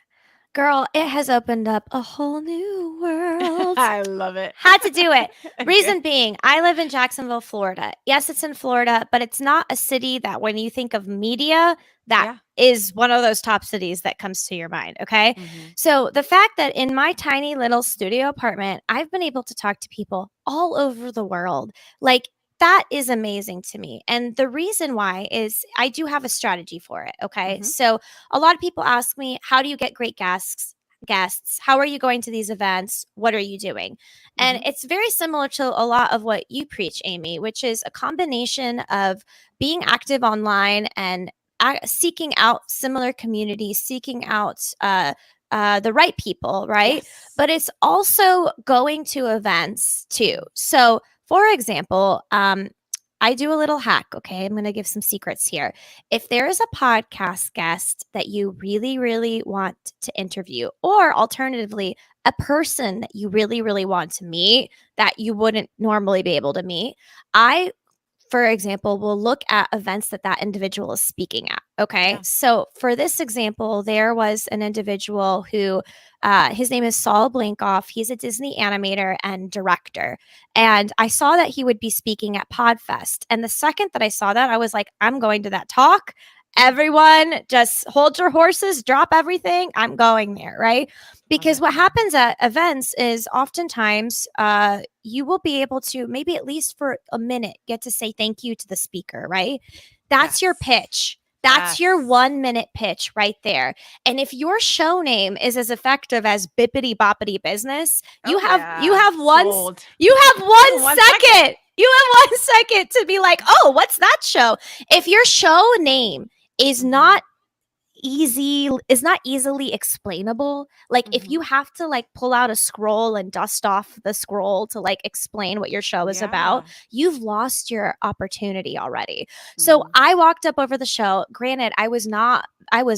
Girl, it has opened up a whole new world. I love it. Had to do it. Good. Reason being, I live in Jacksonville, Florida. Yes, it's in Florida, but it's not a city that when you think of media, that Yeah. is one of those top cities that comes to your mind. Okay. Mhm. So the fact that in my tiny little studio apartment, I've been able to talk to people all over the world, like, that is amazing to me. And the reason why is I do have a strategy for it. Okay. Mhm. So a lot of people ask me, how do you get great guests? How are you going to these events? What are you doing? And Mhm. it's very similar to a lot of what you preach, Amy, which is a combination of being active online and seeking out similar communities, seeking out the right people, right? Yes. But it's also going to events too. So, for example, I do a little hack. Okay. I'm going to give some secrets here. If there is a podcast guest that you really, really want to interview, or alternatively, a person that you really, really want to meet that you wouldn't normally be able to meet, I, for example, will look at events that that individual is speaking at. Okay. Yeah. So for this example, there was an individual who, his name is Saul Blankoff. He's a Disney animator and director. And I saw that he would be speaking at Podfest. And the second that I saw that, I was like, I'm going to that talk. Yeah. Everyone just hold your horses, drop everything. I'm going there. Right. Love Because it. what Yeah. happens at events is oftentimes you will be able to maybe at least for a minute get to say thank you to the speaker, right? That's your Yes. pitch. That's your Yes. 1 minute pitch right there. And if your show name is as effective as Bippity Boppity Business, Oh you yeah. have Sold. you have one 1 second. second. You have 1 second to be like, oh, what's that show? If your show name is Mhm. not easily explainable, like if you Mhm. have to like pull out a scroll and dust off the scroll to like explain what your show is about, Yeah. you've lost your opportunity already. So Mhm. I walked up over the show. Granted, I was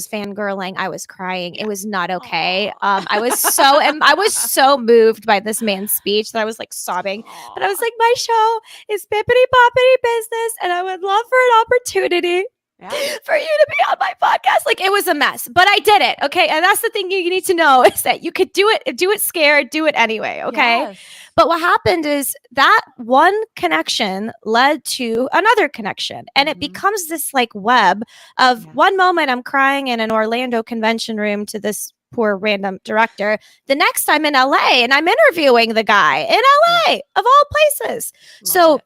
fangirling, I was crying, it Yeah. was not okay. Aw. I was so moved by this man's speech that I was like sobbing. But I was Aw. like, my show is bippity boppity business, and I would love for an opportunity Yeah. for you to be on my podcast. Like, it was a mess, but I did it. Okay. And that's the thing you need to know is that you could do it scared, do it anyway. Okay. Yes. But what happened is that one connection led to another connection. And it Mhm. becomes this like web of Yeah. one moment I'm crying in an Orlando convention room to this poor random director. The next I'm in LA and I'm interviewing the guy in Yeah. LA of all places. Love So it.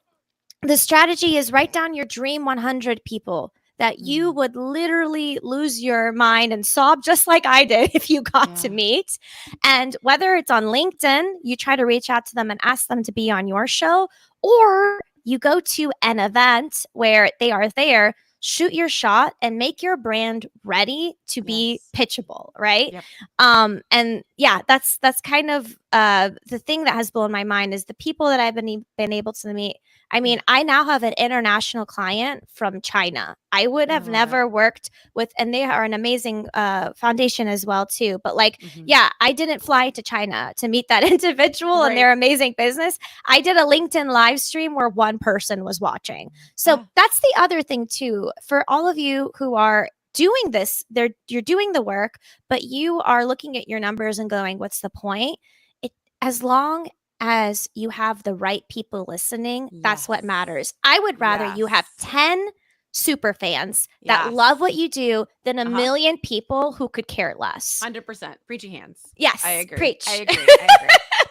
the strategy is write down your dream 100 people that you Mhm. would literally lose your mind and sob just like I did if you got to Yeah. meet. And whether it's on LinkedIn, you try to reach out to them and ask them to be on your show, or you go to an event where they are there, shoot your shot and make your brand ready to be Yes. pitchable, right? Yep. And yeah, that's kind of the thing that has blown my mind is the people that I've been able to meet. I mean, Yeah. I now have an international client from China. I would I have love it. never worked with, and they are an amazing foundation as well too. But like, Mhm. yeah, I didn't fly to China to meet that individual and Right. their amazing business. I did a LinkedIn live stream where one person was watching. So Yeah. that's the other thing too. For all of you who are doing this, you're doing the work, but you are looking at your numbers and going, "What's the point?" It as long as you have the right people listening, that's what Yes. matters. I would rather you have Yes. 10 super fans that love what you do than a Uh-huh. million people who could care less. 100%. Preachy hands. Yes, I agree. preach. I agree.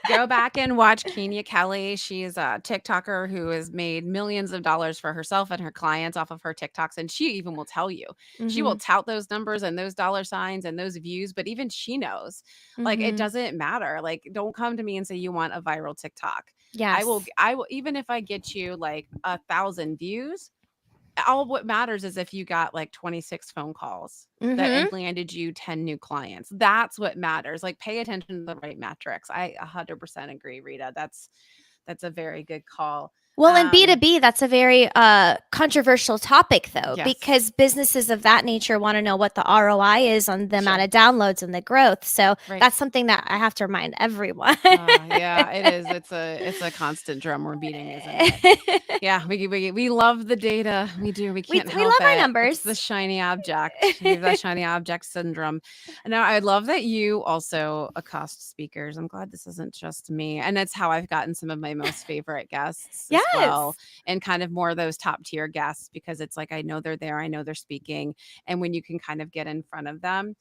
Go back and watch Kenya Kelly. She's a TikToker who has made millions of dollars for herself and her clients off of her TikToks. And she even will tell you, she will tout those numbers and those dollar signs and those views. But even she knows, like, it doesn't matter. Like, don't come to me and say you want a viral TikTok. Yes. I will, even if I get you like 1,000 views, all what matters is if you got like 26 phone calls that landed you 10 new clients. That's what matters. Like, pay attention to the right metrics. I 100% agree, Rita. That's a very good call. Well, in B2B, that's a very controversial topic, though, Yes. because businesses of that nature want to know what the ROI is on the amount of downloads and the growth. So that's something that I have to remind everyone. Yeah, it is. It's a constant drum we're beating, isn't it? Yeah, we love the data. We do. We can't help it. We love our numbers. It's the shiny object. We have that shiny object syndrome. Now, I love that you also accost speakers. I'm glad this isn't just me. And that's how I've gotten some of my most favorite guests as well. And kind of more of those top tier guests, because it's like, I know they're there. I know they're speaking. And when you can kind of get in front of them,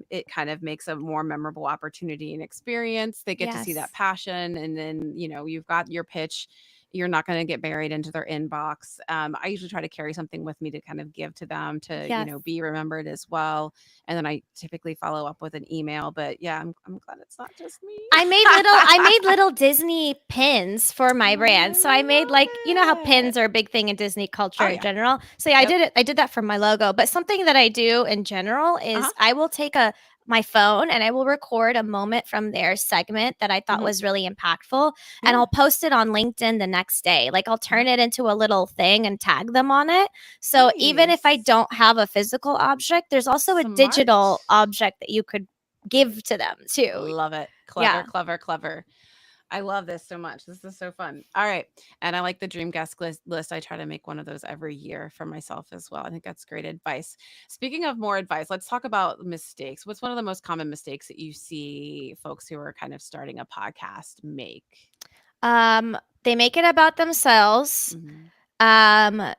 it kind of makes a more memorable opportunity and experience. They get to see that passion, and then, you know, you've got your pitch. You're not going to get buried into their inbox. I usually try to carry something with me to kind of give to them to, you know, be remembered as well. And then I typically follow up with an email. But yeah, I'm glad it's not just me. I made little Disney pins for my brand. So I made, like, you know how pins are a big thing in Disney culture in general. So yeah, I did that for my logo. But something that I do in general is I will take my phone and I will record a moment from their segment that I thought was really impactful, and I'll post it on LinkedIn the next day. Like, I'll turn it into a little thing and tag them on it. So even if I don't have a physical object, there's also a digital object that you could give to them too. Love it. Clever. I love this so much. This is so fun. All right. And I like the dream guest list. I try to make one of those every year for myself as well. I think that's great advice. Speaking of more advice, let's talk about mistakes. What's one of the most common mistakes that you see folks who are kind of starting a podcast make? They make it about themselves. The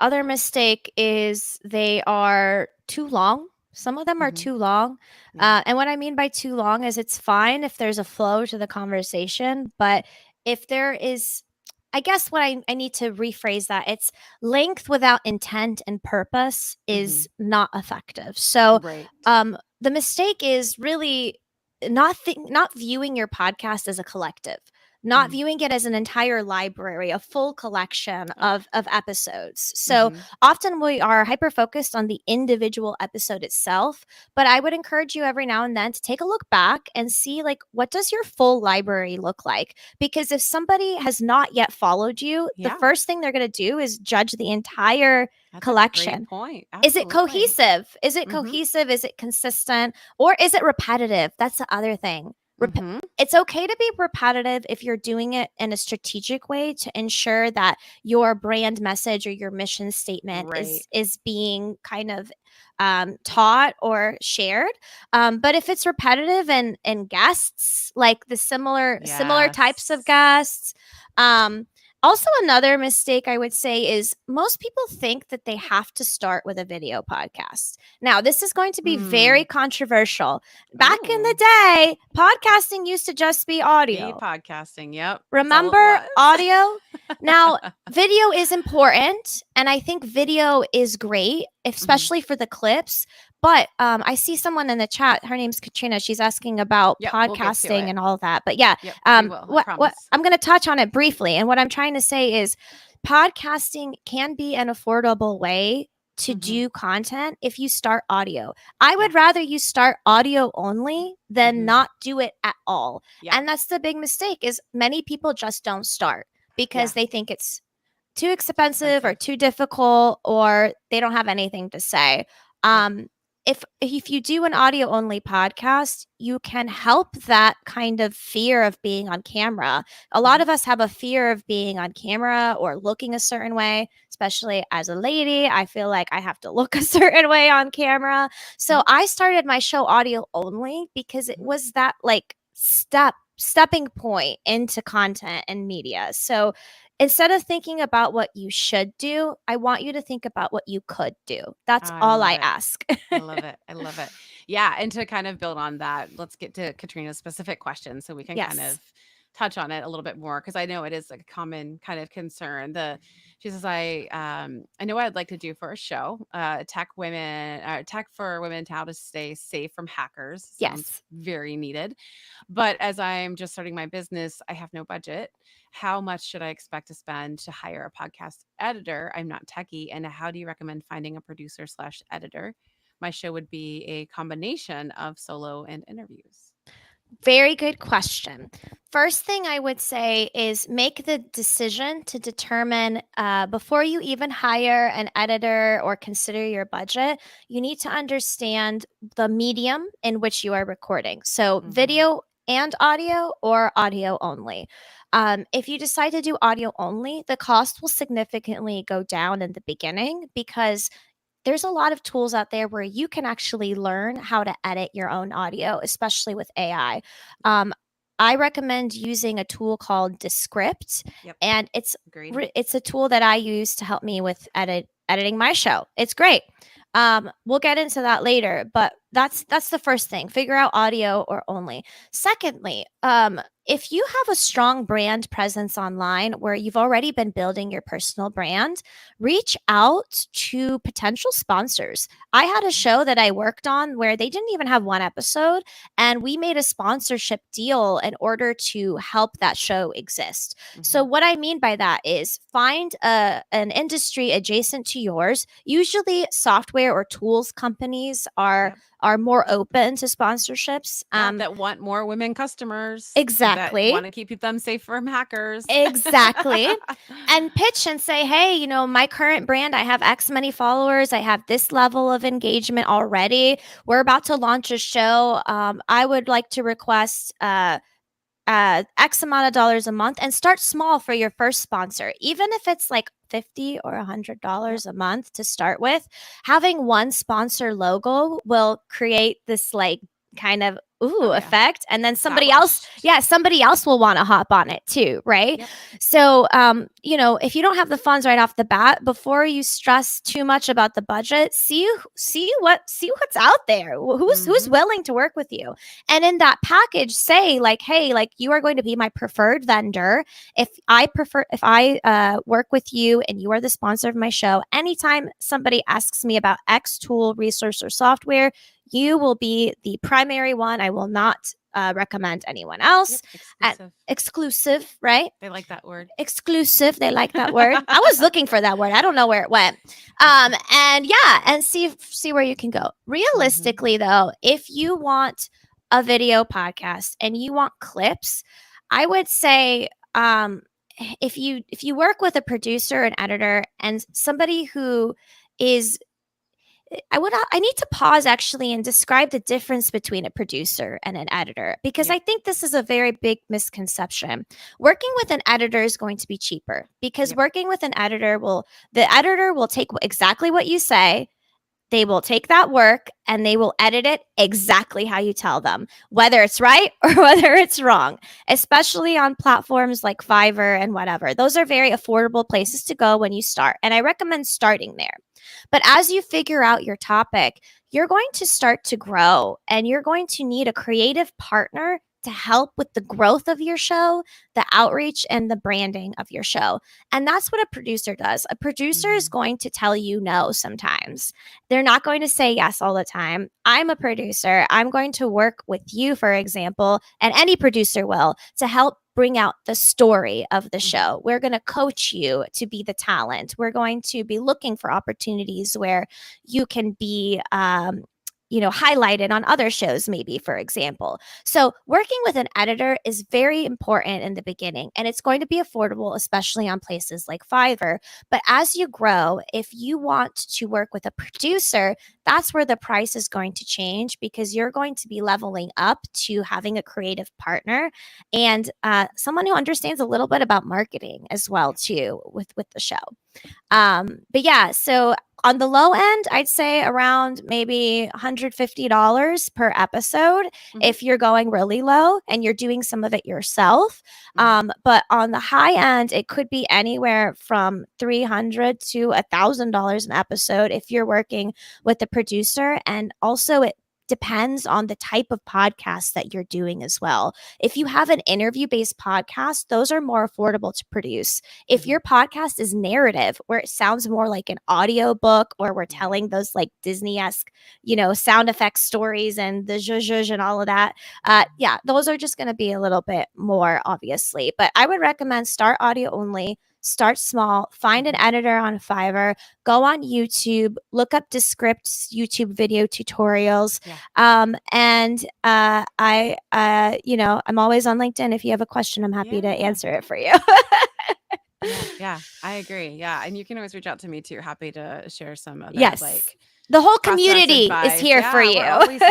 other mistake is they are too long. Some of them are too long. And what I mean by too long is, it's fine if there's a flow to the conversation, but if there is, I guess what I need to rephrase that, it's length without intent and purpose is not effective. So the mistake is really not viewing your podcast as a collective. Not viewing it as an entire library, a full collection of episodes. So often we are hyper-focused on the individual episode itself, but I would encourage you every now and then to take a look back and see, like, what does your full library look like? Because if somebody has not yet followed you, the first thing they're going to do is judge the entire collection. A great point. Is it cohesive? Is it cohesive? Is it consistent? Or is it repetitive? That's the other thing. It's okay to be repetitive if you're doing it in a strategic way to ensure that your brand message or your mission statement is being kind of taught or shared. But if it's repetitive and guests, like the similar types of guests, also, another mistake I would say is most people think that they have to start with a video podcast. Now, this is going to be very controversial. Back in the day, podcasting used to just be audio. Podcasting, yep. Remember audio? Now, video is important, and I think video is great, especially for the clips. But I see someone in the chat. Her name's Katrina. She's asking about podcasting and all that. But yeah, what I'm going to touch on it briefly. And what I'm trying to say is, podcasting can be an affordable way to do content if you start audio. I would rather you start audio only than not do it at all. And that's the big mistake, is many people just don't start because they think it's too expensive or too difficult, or they don't have anything to say. If you do an audio only podcast, you can help that kind of fear of being on camera. A lot of us have a fear of being on camera or looking a certain way, especially as a lady. I feel like I have to look a certain way on camera. So I started my show audio only because it was that, like, stepping point into content and media. So instead of thinking about what you should do, I want you to think about what you could do. That's I all love I it. ask. I love it. I love it. Yeah, and to kind of build on that, let's get to Katrina's specific question so we can kind Yes. of touch on it a little bit more because I know it is like a common kind of concern. The She says, I know what I'd like to do for a show, tech for women to how to stay safe from hackers. Sounds Yes. very needed. But as I'm just starting my business, I have no budget. How much should I expect to spend to hire a podcast editor? I'm not techie. And how do you recommend finding a producer slash editor? My show would be a combination of solo and interviews. Very good question. First thing I would say is make the decision to determine before you even hire an editor or consider your budget, you need to understand the medium in which you are recording. So, Mhm. video and audio or audio only. If you decide to do audio only, the cost will significantly go down in the beginning because there's a lot of tools out there where you can actually learn how to edit your own audio, especially with AI. Um, I recommend using a tool called Descript, Yep. and Agreed. it's a tool that I use to help me with editing my show. It's great. We'll get into that later, but that's the first thing. Figure out audio or only. Secondly, if you have a strong brand presence online where you've already been building your personal brand, reach out to potential sponsors. I had a show that I worked on where they didn't even have one episode, and we made a sponsorship deal in order to help that show exist. So, Mhm. what I mean by that is find an industry adjacent to yours. Usually, software or tools companies Yep. are more open to sponsorships. Yeah, that want more women customers, that Exactly. want to keep them safe from hackers. Exactly. And pitch and say, hey, my current brand, I have X many followers. I have this level of engagement already. We're about to launch a show. I would like to request X amount of dollars a month and start small for your first sponsor. Even if it's like $50 or Yep. $100 a month to start with, having one sponsor logo will create this like kind of ooh Oh yeah. effect, and then Established. somebody else will want to hop on it too, right? Yep. So if you don't have the funds right off the bat, before you stress too much about the budget, see what's out there. Who's Mhm. willing to work with you, and in that package say like, hey, like you are going to be my preferred vendor. If I work with you and you are the sponsor of my show, anytime somebody asks me about X tool, resource, or software, you will be the primary one. I will not recommend anyone else. Yep, And exclusive. exclusive, right? They like that word. Exclusive. They like that word. I was looking for that word. I don't know where it went. And yeah, and see where you can go. Mhm. Realistically, though, if you want a video podcast and you want clips, I would say if you work with a producer, an editor, and somebody who is I need to pause actually and describe the difference between a producer and an editor because Yep. I think this is a very big misconception. Working with an editor is going to be cheaper because Yep. working with an editor the editor will take exactly what you say. They will take that work and they will edit it exactly how you tell them, whether it's right or whether it's wrong, especially on platforms like Fiverr and whatever. Those are very affordable places to go when you start. And I recommend starting there. But as you figure out your topic, you're going to start to grow and you're going to need a creative partner to help with the growth of your show, the outreach, and the branding of your show. And that's what a producer does. A producer is Mhm. going to tell you no sometimes. They're not going to say yes all the time. I'm a producer. I'm going to work with you, for example, and any producer will to help bring out the story of the Mhm. show. We're going to coach you to be the talent. We're going to be looking for opportunities where you can be highlighted on other shows, maybe, for example. So, working with an editor is very important in the beginning, and it's going to be affordable, especially on places like Fiverr. But as you grow, if you want to work with a producer, that's where the price is going to change because you're going to be leveling up to having a creative partner and someone who understands a little bit about marketing as well, Yep. too, with the show. But yeah, so on the low end, I'd say around maybe $150 per episode Mhm. if you're going really low and you're doing some of it yourself. Mhm. But on the high end, it could be anywhere from $300 to $1,000 an episode if you're working with a producer. And also, it depends on the type of podcast that you're doing as well. If you have an interview based podcast, those are more affordable to produce. If Mhm. your podcast is narrative, where it sounds more like an audio book, or we're Yeah. telling those like Disney-esque, sound effects stories and the zhuzh and all of that, yeah, those are just going to be a little bit more, obviously. But I would recommend start audio only. Start small, find an Mhm. editor on Fiverr, go on YouTube, look up Descript's YouTube video tutorials. Yeah. And I'm always on LinkedIn. If you have a question, I'm happy to Yeah. answer it for you. Yeah, I agree. Yeah, and you can always reach out to me too. Happy to share some other Yes. like The whole process community is advice. here for Yeah, you. we're always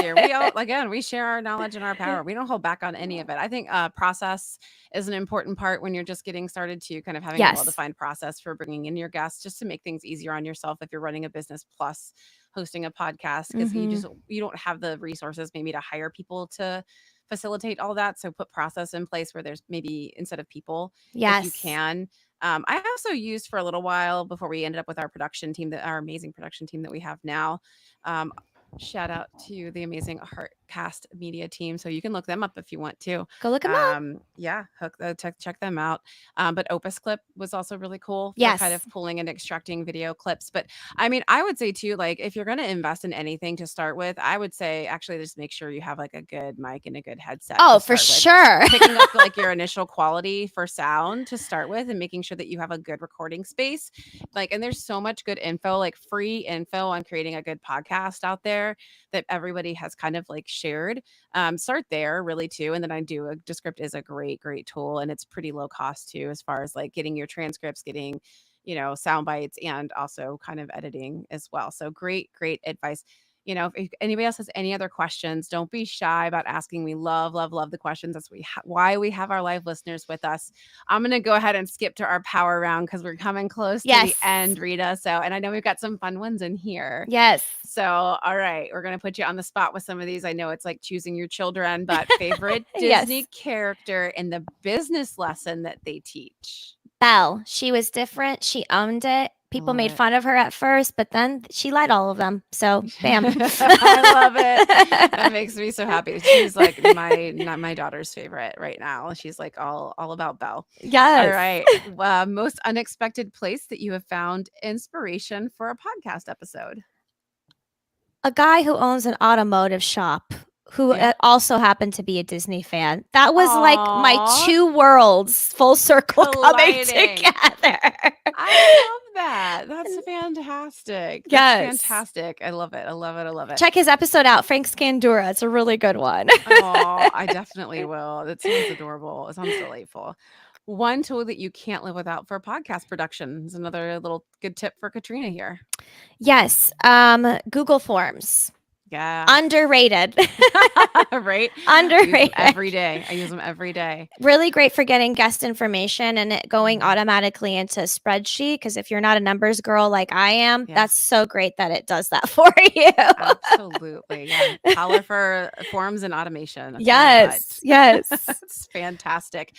here. We share our knowledge and our power. We don't hold back on any of it. I think process is an important part when you're just getting started to kind of having a Yes. well-defined process for bringing in your guests, just to make things easier on yourself if you're running a business plus hosting a podcast, because Mhm. you don't have the resources maybe to hire people to facilitate all that. So put process in place where there's maybe instead of people, if you Yes. can. I also used for a little while before we ended up with our production team, our amazing production team that we have now. Um, Shout out to the amazing Heartcast media team. So you can look them up if you want to. Go look them up. Yeah, check them out. But Opus Clip was also really cool for kind Yes. of pulling and extracting video clips. But I mean, I would say too, like if you're going to invest in anything to start with, I would say actually just make sure you have like a good mic and a good headset. Oh, to for start with. sure. Picking up like your initial quality for sound to start with, and making sure that you have a good recording space. Like, and there's so much good info, like free info on creating a good podcast out there that everybody has kind of like shared. Start there really too. And then Descript is a great tool, and it's pretty low cost too, as far as like getting your transcripts, getting, sound bites, and also kind of editing as well. So great advice. If anybody else has any other questions, don't be shy about asking. We love the questions. That's why we have our live listeners with us. I'm going to go ahead and skip to our power round because we're coming close to the Yes. end, Rita. So, and I know we've got some fun ones in here. Yes. So, all right, we're going to put you on the spot with some of these. I know it's like choosing your children, but favorite Yes. Disney character in the business lesson that they teach? Belle. She was different. She owned it. People Love made it. fun of her at first, but then she led all of them. So, bam. I love it. That makes me so happy. She's like my daughter's favorite right now. She's like all about Belle. Yes. All right. Most unexpected place that you have found inspiration for a podcast episode? A guy who owns an automotive shop who Yeah. also happened to be a Disney fan. That was like my Aw. two worlds full circle coming Colliding. together. I love that. That's fantastic. That's Yes. fantastic. I love it. I love it. I love it. Check his episode out, Frank Scandura. It's a really good one. Oh, I definitely will. That sounds adorable. It sounds delightful. One tool that you can't live without for podcast production is another little good tip for Katrina here. Yes. Google Forms. Yeah. Underrated. Right? Underrated. Every day. I use them every day. Really great for getting guest information and it going Mhm. automatically into a spreadsheet. Because if you're not a numbers girl like I am, Yeah. that's so great that it does that for you. Absolutely. Yeah. Power for forms and automation. That's Yes. Yes. It's fantastic.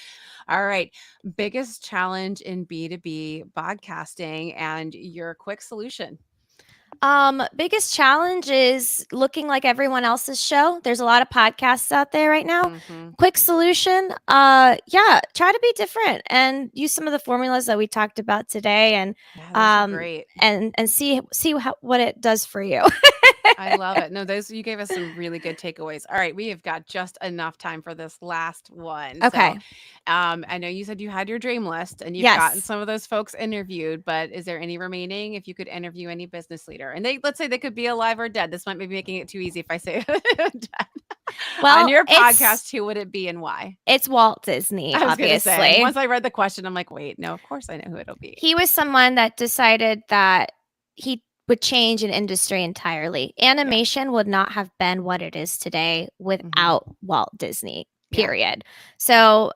All right. Biggest challenge in B2B podcasting and your quick solution. Biggest challenge is looking like everyone else's show. There's a lot of podcasts out there right now. Mhm. Quick solution, yeah, try to be different and use some of the formulas that we talked about today, and Yeah, those are great. and see what it does for you. I love it. No, you gave us some really good takeaways. All right, we have got just enough time for this last one. Okay. So, I know you said you had your dream list and you've gotten Yes. some of those folks interviewed, but is there any remaining? If you could interview any business leader, and let's say they could be alive or dead. This might be making it too easy if I say dead. Well, on your it's- podcast, who would it be and why? It's Walt Disney, I was gonna obviously. say, once I read the question, I'm like, wait, no, of course I know who it'll be. He was someone that decided that he would change an industry entirely. Animation would not have been what it is today without Walt Disney, Yeah. period. So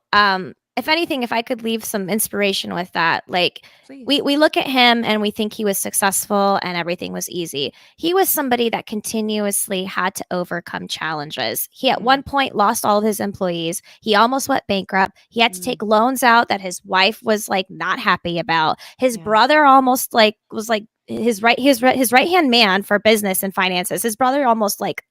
if anything, if I could leave some inspiration with that, like Please. we look at him and we think he was successful and everything was easy. He was somebody that continuously had to overcome challenges. He at one point lost all of his employees. He almost went bankrupt. He had to take loans out that his wife was like not happy about. His brother almost like was like his right hand man for business and finances. His brother almost like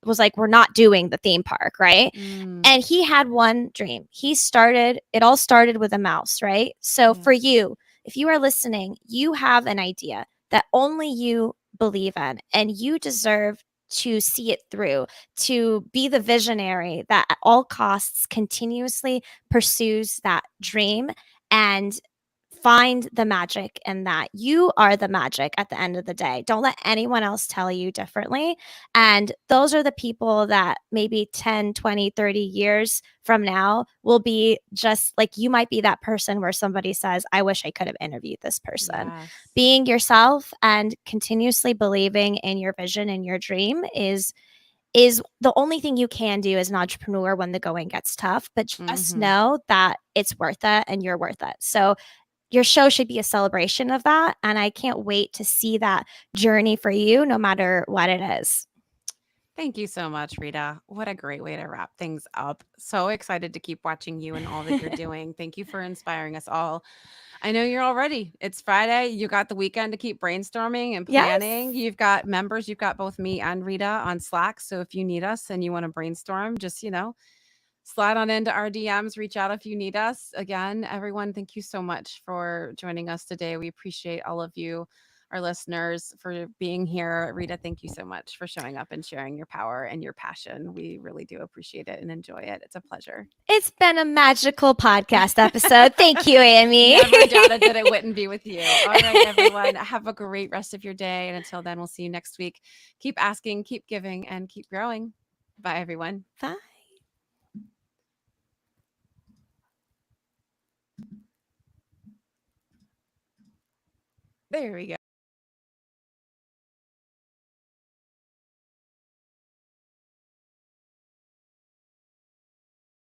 was like, we're not doing the theme park, right? And he had one dream. It all started with a mouse, right? So for you, if you are listening, you have an idea that only you believe in, and you deserve to see it through, to be the visionary that at all costs continuously pursues that dream and find the magic in that. You are the magic at the end of the day. Don't let anyone else tell you differently. And those are the people that maybe 10, 20, 30 years from now will be just like you might be that person where somebody says, I wish I could have interviewed this person. Yes. Being yourself and continuously believing in your vision and your dream is the only thing you can do as an entrepreneur when the going gets tough, but just know that it's worth it and you're worth it. So your show should be a celebration of that. And I can't wait to see that journey for you, no matter what it is. Thank you so much, Rita. What a great way to wrap things up. So excited to keep watching you and all that you're doing. Thank you for inspiring us all. I know you're all ready. It's Friday. You got the weekend to keep brainstorming and planning. Yes. You've got members. You've got both me and Rita on Slack. So if you need us and you want to brainstorm, just, slide on into our DMs, reach out if you need us. Again, everyone, thank you so much for joining us today. We appreciate all of you, our listeners, for being here. Rita, thank you so much for showing up and sharing your power and your passion. We really do appreciate it and enjoy it. It's a pleasure. It's been a magical podcast episode. Thank you, Amy. Never doubted that it wouldn't be with you. All right, everyone. Have a great rest of your day. And until then, we'll see you next week. Keep asking, keep giving, and keep growing. Bye, everyone. Bye. There we go.